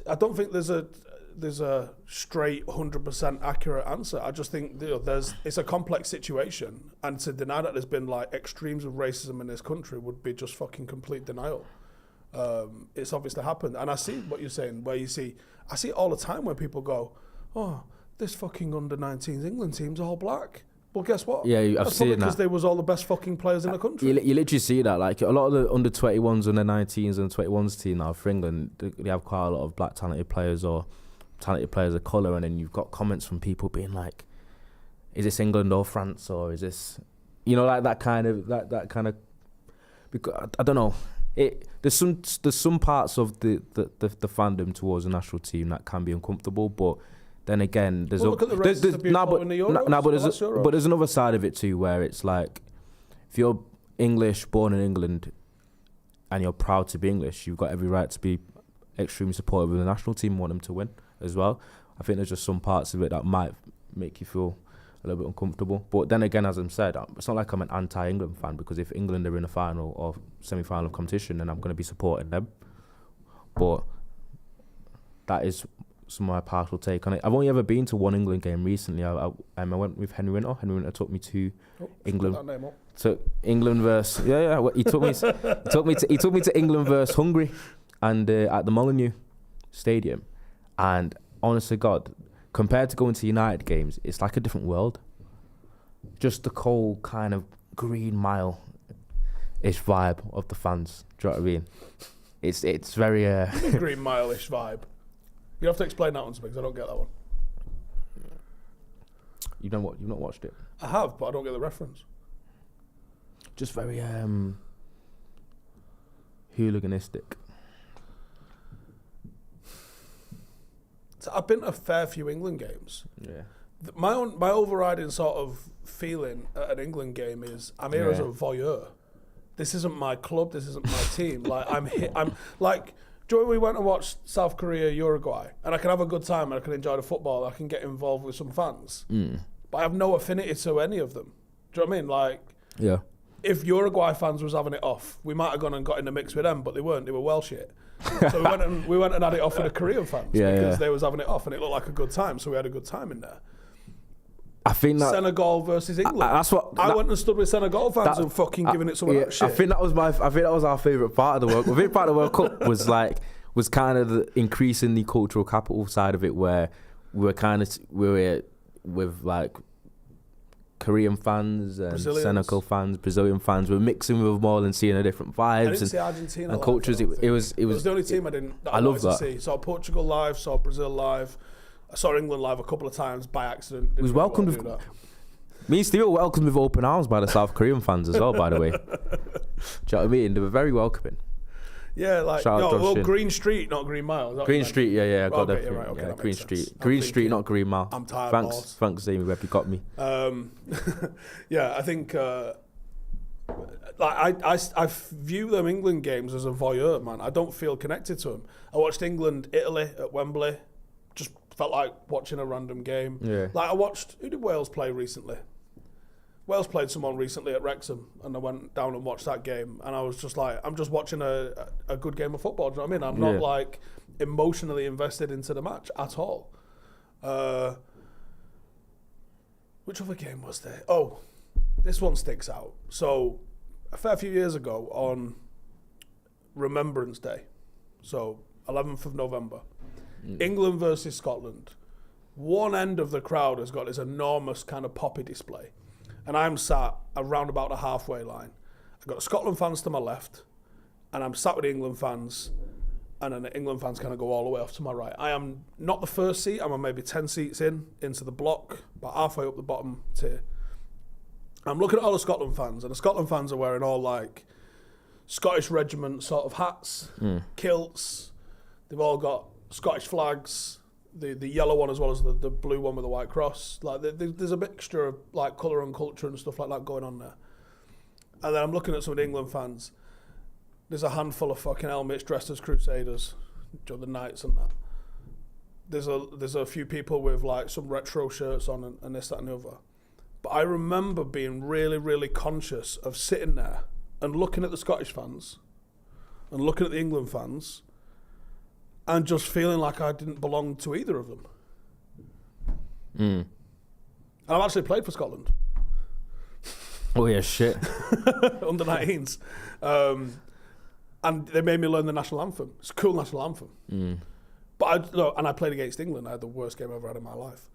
I don't think there's a straight 100% accurate answer. I just think it's a complex situation, and to deny that there's been like extremes of racism in this country would be just fucking complete denial. It's obviously happened, and I see what you're saying. I see it all the time when people go, "Oh, this fucking under-19s England team's all black." Well, guess what? Yeah, I've seen that. Because they was all the best fucking players in the country. You literally see that. Like, a lot of the under-21s, under-19s and 21s team now for England, they have quite a lot of black talented players or talented players of colour, and then you've got comments from people being like, is this England or France, or is this, like that kind of because I don't know. There's some parts of the fandom towards the national team that can be uncomfortable, but then again, there's look at the races that people follow in the Euros. but there's another side of it too, where it's like, if you're English, born in England, and you're proud to be English, you've got every right to be extremely supportive of the national team, want them to win as well. I think there's just some parts of it that might make you feel a little bit uncomfortable. But then again, as I said, it's not like I'm an anti-England fan, because if England are in a final or semi-final of competition, then I'm going to be supporting them. But that is some of my partial take on it. I've only ever been to one England game recently. I went with Henry Winter. Henry Winter took me to England. That name up. To England versus He took me to England versus Hungary, and at the Molineux Stadium. And honest to God, compared to going to United games, it's like a different world. Just the cold kind of Green Mile-ish vibe of the fans. Do you know what I mean? It's very Green Mile-ish vibe. You have to explain that one to me, because I don't get that one. You've not watched it? I have, but I don't get the reference. Just very hooliganistic. So I've been to a fair few England games. Yeah. My overriding sort of feeling at an England game is I'm here as a voyeur. This isn't my club. This isn't my team. Like I'm like. Do you know when we went and watched South Korea, Uruguay, and I can have a good time and I can enjoy the football, I can get involved with some fans, but I have no affinity to any of them. Do you know what I mean? Like, yeah. If Uruguay fans was having it off, we might have gone and got in the mix with them, but they weren't. They were well shit. So we went and had it off with the Korean fans because they was having it off, and it looked like a good time. So we had a good time in there. I think that Senegal versus England. That's what I went and stood with Senegal fans and fucking giving it some of that shit. I think that was our favourite part of the World Cup. I think part of the World Cup was kind of the increasing the cultural capital side of it, where we were with like Korean fans and Senegal fans, Brazilian fans. We're mixing with them all and seeing the different vibes. I didn't see Argentina and cultures. It was the only team I love that. to see. Saw Portugal live, saw Brazil live. I saw England live a couple of times by accident. It was welcomed with... Me and Steve were welcomed with open arms by the South Korean fans as well, by the way. Do you know what I mean? They were very welcoming. Yeah, like, Green Street, not Green Mile. Green Street, yeah, I got that. Right, okay, yeah, Green Street. Sense. Green Street, not Green Mile. I'm tired, Thanks, Amy Webb, you got me. Yeah, I think... I view them England games as a voyeur, man. I don't feel connected to them. I watched England-Italy at Wembley. Just felt like watching a random game. Yeah. Like I watched, who did Wales play recently? Wales played someone recently at Wrexham, and I went down and watched that game, and I was just like, I'm just watching a good game of football. Do you know what I mean? I'm not like emotionally invested into the match at all. Which other game was there? Oh, this one sticks out. So a fair few years ago on Remembrance Day, so 11th of November, England versus Scotland. One end of the crowd has got this enormous kind of poppy display, and I'm sat around about the halfway line. I've got the Scotland fans to my left, and I'm sat with the England fans, and then the England fans kind of go all the way off to my right. I am not the first seat. I'm maybe 10 seats into the block, about halfway up the bottom tier. I'm looking at all the Scotland fans, and the Scotland fans are wearing all like Scottish regiment sort of hats, kilts. They've all got Scottish flags, the yellow one as well as the blue one with the white cross. Like there's a mixture of like colour and culture and stuff like that going on there. And then I'm looking at some of the England fans. There's a handful of fucking helmets dressed as crusaders, the knights and that. There's a few people with like some retro shirts on and this, that and the other. But I remember being really, really conscious of sitting there and looking at the Scottish fans and looking at the England fans and just feeling like I didn't belong to either of them. And I've actually played for Scotland. Oh yeah, shit. Under 19s. And they made me learn the national anthem. It's a cool national anthem. But I played against England. I had the worst game I ever had in my life.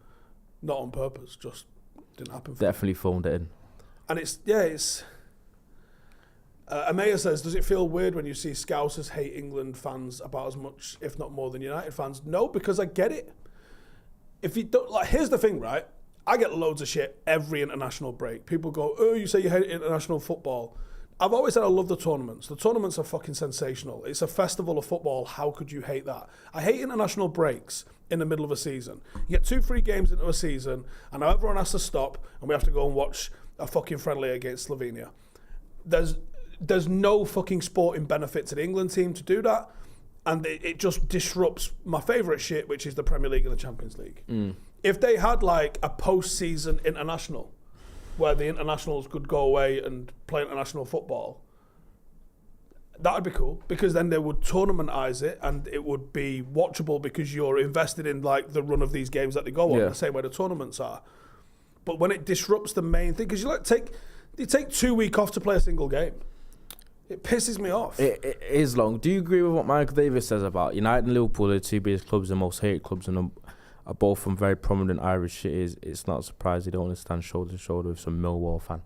Not on purpose, just didn't happen for Definitely phoned it in. And it's Amaya says, does it feel weird when you see Scousers hate England fans about as much, if not more, than United fans? No, because I get it. If you don't, like, here's the thing, right? I get loads of shit every international break. People go, oh, you say you hate international football. I've always said I love the tournaments. The tournaments are fucking sensational. It's a festival of football. How could you hate that? I hate international breaks in the middle of a season. You get 2 free games into a season, and now everyone has to stop, and we have to go and watch a fucking friendly against Slovenia. There's no fucking sporting benefit to the England team to do that, and it just disrupts my favourite shit, which is the Premier League and the Champions League. If they had like a post-season international, where the internationals could go away and play international football, that would be cool, because then they would tournamentize it and it would be watchable because you're invested in like the run of these games that they go on, the same way the tournaments are. But when it disrupts the main thing, because you take 2 weeks off to play a single game, it pisses me off. It is long. Do you agree with what Michael Davis says about United and Liverpool, the 2 biggest clubs, the most hated clubs, and are both from very prominent Irish cities? It's not a surprise they don't want to stand shoulder to shoulder with some Millwall fan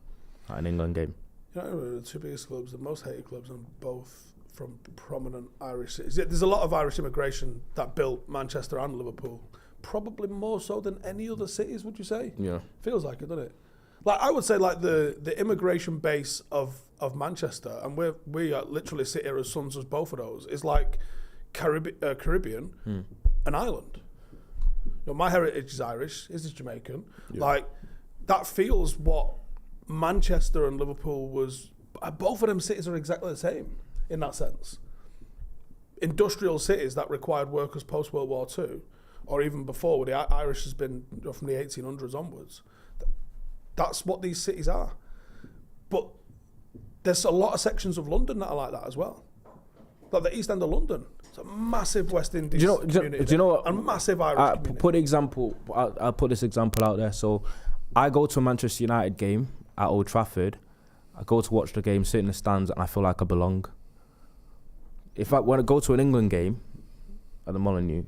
at an England game. You know, the 2 biggest clubs, the most hated clubs, and both from prominent Irish cities. There's a lot of Irish immigration that built Manchester and Liverpool. Probably more so than any other cities, would you say? Yeah. Feels like it, doesn't it? Like, I would say like the immigration base of Manchester, and we are literally sit here as sons of both of those, is like Caribbean and Ireland. You know, my heritage is Irish, his is Jamaican. Yeah. Like, that feels what Manchester and Liverpool was. Both of them cities are exactly the same in that sense. Industrial cities that required workers post World War II, or even before, where the Irish has been from the 1800s onwards. That's what these cities are. But there's a lot of sections of London that are like that as well. Like the East End of London. It's a massive West Indies community. Do you know what? And massive Irish community. I'll put this example out there. So I go to a Manchester United game at Old Trafford. I go to watch the game, sit in the stands, and I feel like I belong. When I go to an England game at the Molineux,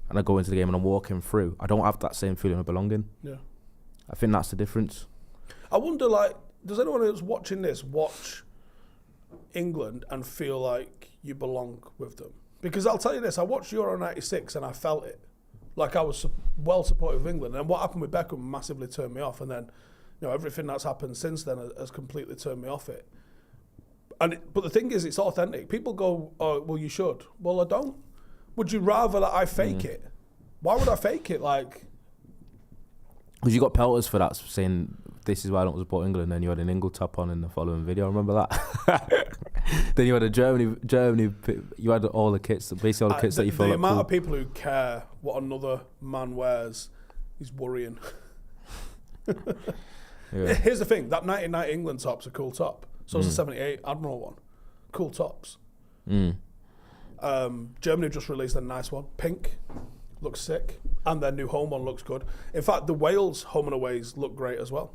and I go into the game and I'm walking through, I don't have that same feeling of belonging. Yeah. I think that's the difference. I wonder, like, does anyone who's watching this watch England and feel like you belong with them? Because I'll tell you this, I watched Euro 96 and I felt it. Like, I was well supportive of England. And what happened with Beckham massively turned me off. And then, you know, everything that's happened since then has completely turned me off it. But the thing is, it's authentic. People go, oh, well, you should. Well, I don't. Would you rather that I fake it? Why would I fake it? Like... Because you got pelters for that, saying this is why I don't support England. Then you had an Ingle top on in the following video. Remember that? Then you had a Germany. You had all the kits, basically all the kits that you feel like. The amount of people who care what another man wears is worrying. Yeah. Here's the thing: that 1990 England top's a cool top. So is the 78 Admiral one. Cool tops. Germany just released a nice one, pink. Looks sick, and their new home one looks good. In fact, the Wales home and aways look great as well.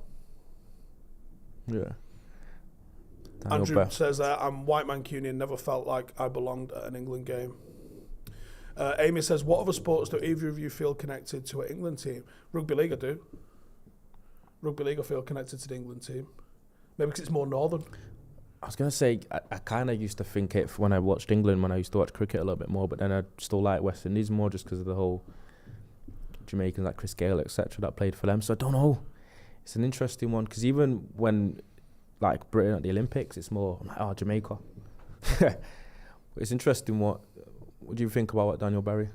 Yeah. Andrew says I'm white Mancunian, never felt like I belonged at an England game. Amy says, what other sports do either of you feel connected to an England team? Rugby league I do. Rugby league I feel connected to the England team. Maybe because it's more northern. I was going to say, I kind of used to think it when I watched England, when I used to watch cricket a little bit more, but then I still like West Indies more just because of the whole Jamaicans like Chris Gayle, etc., that played for them. So I don't know. It's an interesting one because even when, like, Britain at the Olympics, it's more, I'm like, oh, Jamaica. It's interesting what do you think about what Daniel Berry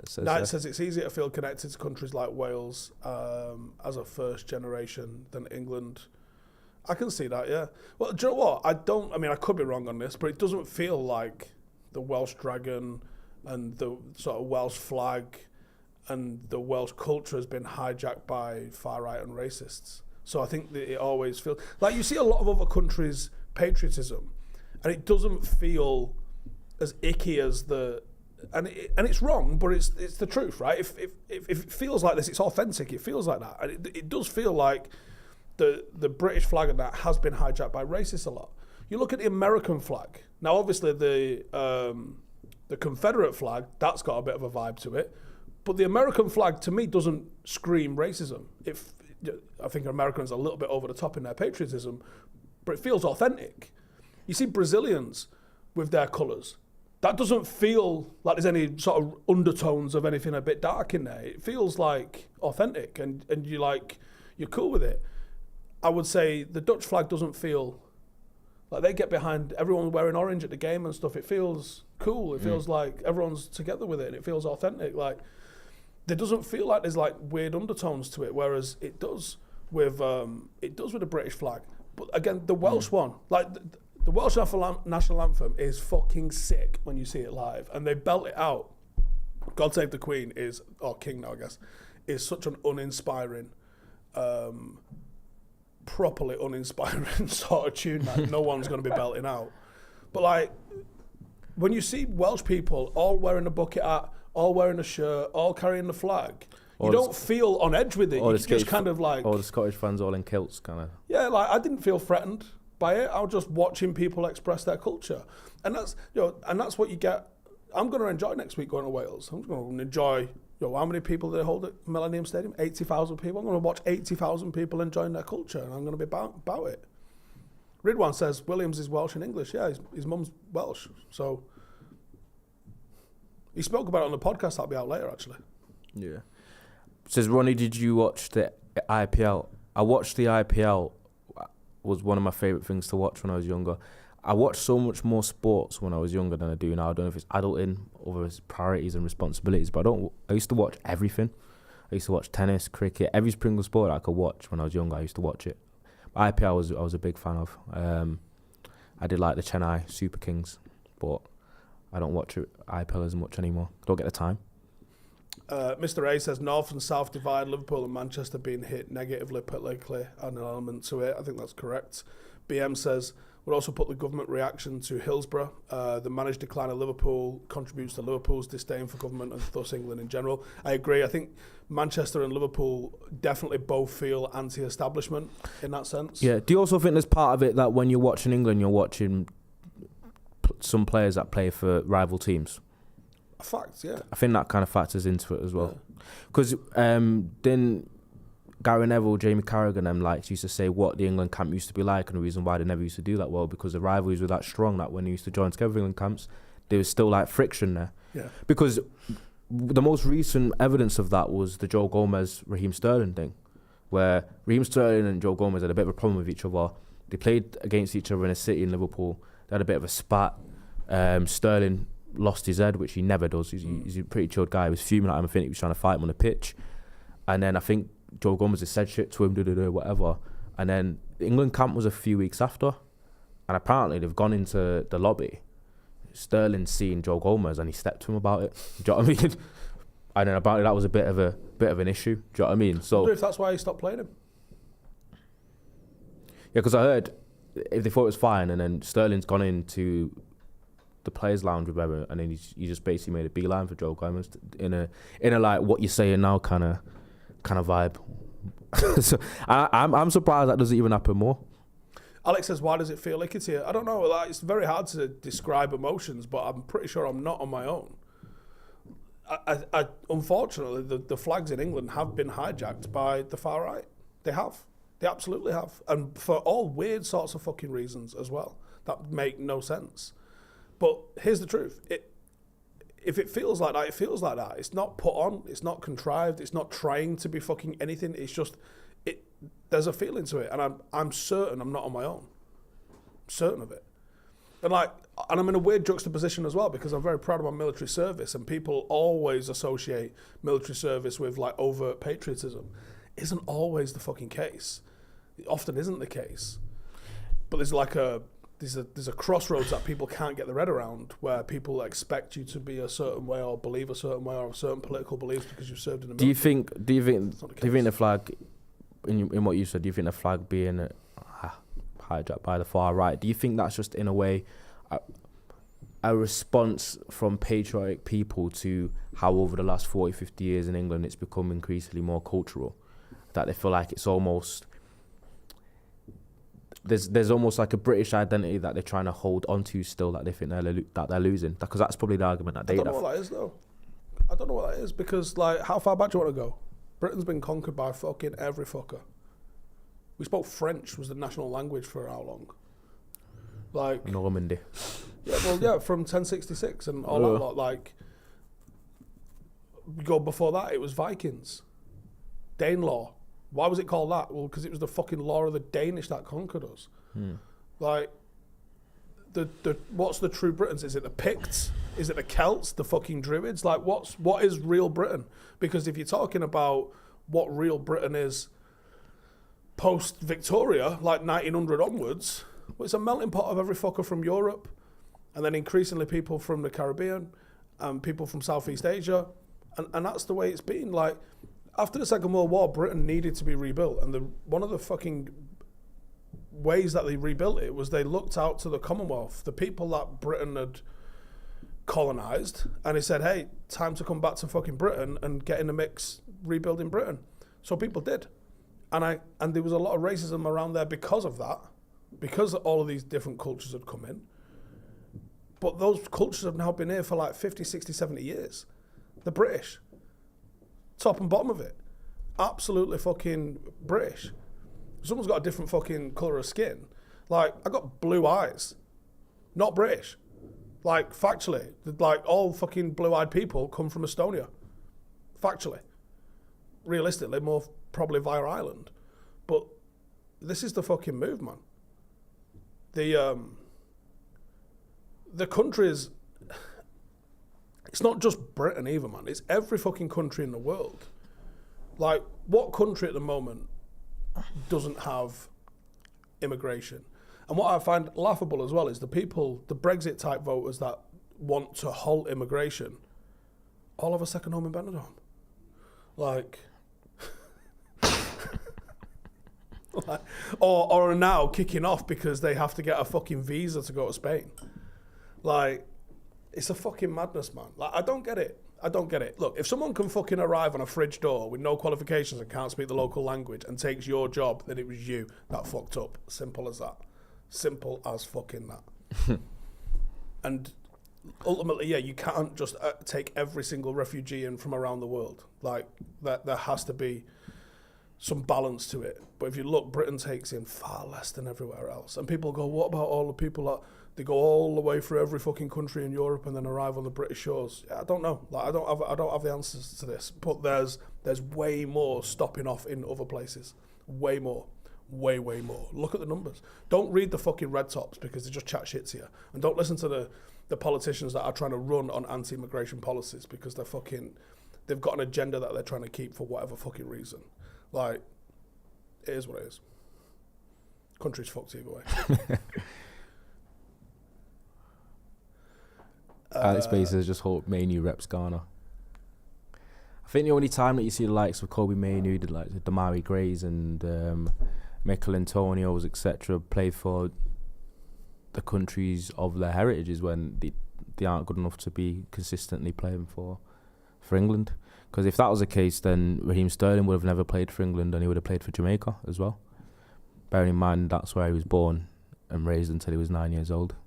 says? It says it's easier to feel connected to countries like Wales as a first generation than England. I can see that, yeah. Well, do you know what? I could be wrong on this, but it doesn't feel like the Welsh dragon and the sort of Welsh flag and the Welsh culture has been hijacked by far-right and racists. So I think that it always feels... Like, you see a lot of other countries' patriotism, and it doesn't feel as icky as the... And it's wrong, but it's the truth, right? If it feels like this, it's authentic. It feels like that. And it does feel like... The British flag and that has been hijacked by racists a lot. You look at the American flag. Now, obviously, the Confederate flag, that's got a bit of a vibe to it. But the American flag, to me, doesn't scream racism. I think Americans are a little bit over the top in their patriotism, but it feels authentic. You see Brazilians with their colours. That doesn't feel like there's any sort of undertones of anything a bit dark in there. It feels like authentic, and you're cool with it. I would say the Dutch flag doesn't feel Like they get behind everyone wearing orange at the game and stuff. It feels cool. It feels like everyone's together with it, and it feels authentic. Like there doesn't feel like there's like weird undertones to it, whereas it does with the British flag. But again, the Welsh one, like the Welsh national anthem is fucking sick when you see it live, and they belt it out. God Save the Queen or King now I guess, is such an uninspiring, properly uninspiring sort of tune that no one's going to be belting out. But like when you see Welsh people all wearing a bucket hat, all wearing a shirt, all carrying the flag, you don't feel on edge with it. You just kind of like... All the Scottish fans all in kilts, kind of. Yeah, like I didn't feel threatened by it. I was just watching people express their culture. And that's what you get. I'm going to enjoy next week going to Wales. I'm going to enjoy, how many people do they hold at Millennium Stadium? 80,000 people. I'm going to watch 80,000 people enjoying their culture, and I'm going to be about it. Ridwan says Williams is Welsh and English. Yeah, his mum's Welsh. So he spoke about it on the podcast. That'll be out later, actually. Yeah. Says Ronnie, did you watch the IPL? I watched the IPL. Was one of my favourite things to watch when I was younger. I watched so much more sports when I was younger than I do now. I don't know if it's adulting or it's priorities and responsibilities, but I used to watch everything. I used to watch tennis, cricket, every single sport I could watch when I was younger. I used to watch it. But IPL I was a big fan of. I did like the Chennai Super Kings, but I don't watch IPL as much anymore. I don't get the time. Mr. A says North and South divide, Liverpool and Manchester being hit negatively politically and an element to it. I think that's correct. BM says would also put the government reaction to Hillsborough. The managed decline of Liverpool contributes to Liverpool's disdain for government and thus England in general. I agree. I think Manchester and Liverpool definitely both feel anti-establishment in that sense. Yeah. Do you also think there's part of it that when you're watching England, you're watching some players that play for rival teams? A fact, yeah. I think that kind of factors into it as well. Because then Gary Neville, Jamie Carragher and them used to say what the England camp used to be like, and the reason why they never used to do that well, because the rivalries were that strong that when they used to join together England camps, there was still like friction there. Yeah. Because the most recent evidence of that was the Joe Gomez, Raheem Sterling thing, where Raheem Sterling and Joe Gomez had a bit of a problem with each other. They played against each other in a city in Liverpool. They had a bit of a spat. Sterling lost his head, which he never does. He's a pretty chilled guy. He was fuming at him. I think he was trying to fight him on the pitch. And then I think Joe Gomez has said shit to him, whatever. And then the England camp was a few weeks after. And apparently they've gone into the lobby. Sterling's seen Joe Gomez and he stepped to him about it. Do you know what I mean? And then apparently that was a bit of an issue. Do you know what I mean? So I wonder if that's why he stopped playing him. Yeah, because I heard if they thought it was fine, and then Sterling's gone into the players' lounge with whatever, and then he just basically made a beeline for Joe Gomez in a like what you're saying now kind of vibe. So I'm surprised that doesn't even happen more. Alex says, why does it feel icky to you? I don't know. Like, it's very hard to describe emotions, but I'm pretty sure I'm not on my own. I unfortunately, the flags in England have been hijacked by the far right. They have. They absolutely have. And for all weird sorts of fucking reasons as well that make no sense. But here's the truth. If it feels like that, it feels like that. It's not put on. It's not contrived. It's not trying to be fucking anything. It's just, there's a feeling to it. And I'm certain I'm not on my own. I'm certain of it. And I'm in a weird juxtaposition as well, because I'm very proud of my military service, and people always associate military service with like overt patriotism. Isn't always the fucking case. It often isn't the case. But there's a crossroads that people can't get their head around, where people expect you to be a certain way or believe a certain way or have certain political beliefs because you've served in the military. Do you think the flag, in what you said, do you think the flag being hijacked by the far right, do you think that's just in a way a response from patriotic people to how over the last 40, 50 years in England it's become increasingly more cultural, that they feel like it's almost... There's almost like a British identity that they're trying to hold onto still, that they think they're losing, because that's probably the argument that they have. I don't know what that is though. I don't know what that is, because like, how far back do you want to go? Britain's been conquered by fucking every fucker. We spoke French was the national language for how long? Like Normandy. Yeah, well, yeah, from 1066 and all that lot. Like, go before that, it was Vikings, Danelaw. Why was it called that? Well, because it was the fucking law of the Danish that conquered us. Like, what's the true Britons? Is it the Picts? Is it the Celts? The fucking Druids? Like, what is real Britain? Because if you're talking about what real Britain is post-Victoria, like 1900 onwards, well, it's a melting pot of every fucker from Europe, and then increasingly people from the Caribbean, and people from Southeast Asia, and that's the way it's been. Like, after the Second World War, Britain needed to be rebuilt, and one of the fucking ways that they rebuilt it was they looked out to the Commonwealth, the people that Britain had colonised, and they said, hey, time to come back to fucking Britain and get in the mix rebuilding Britain. So people did. And there was a lot of racism around there because of that, because all of these different cultures had come in. But those cultures have now been here for like 50, 60, 70 years. The British. Top and bottom of it. Absolutely fucking British. Someone's got a different fucking colour of skin. Like, I got blue eyes. Not British. Like, factually. Like, all fucking blue-eyed people come from Estonia. Factually. Realistically, more probably via Ireland. But this is the fucking move, man. The country is... It's not just Britain either, man. It's every fucking country in the world. Like, what country at the moment doesn't have immigration? And what I find laughable as well is the people, the Brexit type voters that want to halt immigration, all have a second home in Benidorm. Like, or are now kicking off because they have to get a fucking visa to go to Spain. Like, it's a fucking madness, man. Like, I don't get it. I don't get it. Look, if someone can fucking arrive on a fridge door with no qualifications and can't speak the local language and takes your job, then it was you that fucked up. Simple as that. Simple as fucking that. And ultimately, yeah, you can't just take every single refugee in from around the world. Like, there has to be some balance to it. But if you look, Britain takes in far less than everywhere else. And people go, what about all the people that they go all the way through every fucking country in Europe and then arrive on the British shores? Yeah, I don't know. Like, I don't have the answers to this. But there's way more stopping off in other places. Way more. Way more. Look at the numbers. Don't read the fucking red tops because they just chat shit to you. And don't listen to the politicians that are trying to run on anti-immigration policies because they've got an agenda that they're trying to keep for whatever fucking reason. Like, it is what it is. Country's fucked either way. Alex Bates has just hope Mainu reps Ghana. I think the only time that you see the likes of Kobe Mainu, the likes of Damari Grays and Michael Antonios, etc., play for the countries of their heritage is when they aren't good enough to be consistently playing for England. Because if that was the case, then Raheem Sterling would have never played for England and he would have played for Jamaica as well. Bearing in mind that's where he was born and raised until he was 9 years old. Do you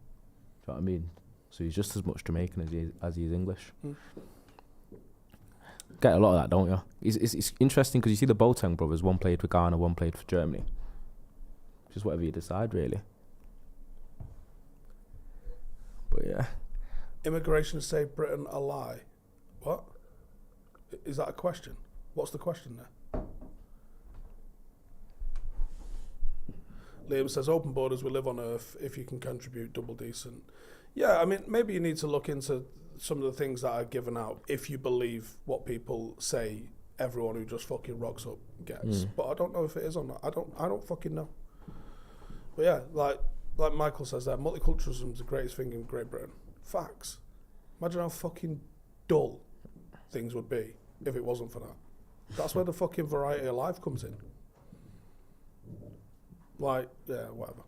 know what I mean? So he's just as much Jamaican as he is English. Get a lot of that, don't you? It's interesting because you see the Boateng brothers, one played for Ghana, one played for Germany. Just whatever you decide, really. But yeah. Immigration saved Britain a lie. What? Is that a question? What's the question there? Liam says, open borders, we live on Earth. If you can contribute, double decent. Yeah, I mean, maybe you need to look into some of the things that are given out if you believe what people say everyone who just fucking rocks up gets. But I don't know if it is or not. I don't fucking know. But yeah, like Michael says there, multiculturalism is the greatest thing in Great Britain. Facts. Imagine how fucking dull things would be if it wasn't for that. That's where the fucking variety of life comes in. Like, yeah, whatever.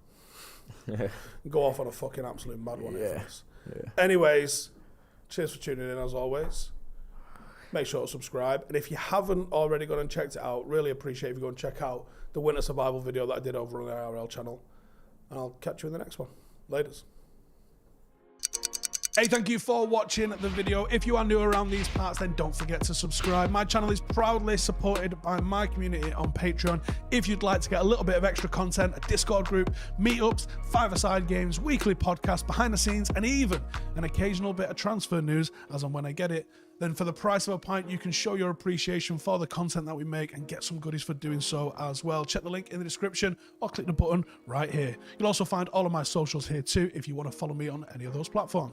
Go off on a fucking absolute mad one. Yeah. Anyways, cheers for tuning in as always. Make sure to subscribe. And if you haven't already gone and checked it out, really appreciate if you go and check out the winter survival video that I did over on the IRL channel. And I'll catch you in the next one. Laters. Hey, thank you for watching the video. If you are new around these parts, then don't forget to subscribe. My channel is proudly supported by my community on Patreon. If you'd like to get a little bit of extra content, a Discord group, meetups, five-a-side games, weekly podcasts, behind the scenes, and even an occasional bit of transfer news as and when I get it, then for the price of a pint, you can show your appreciation for the content that we make and get some goodies for doing so as well. Check the link in the description or click the button right here. You'll also find all of my socials here too if you want to follow me on any of those platforms.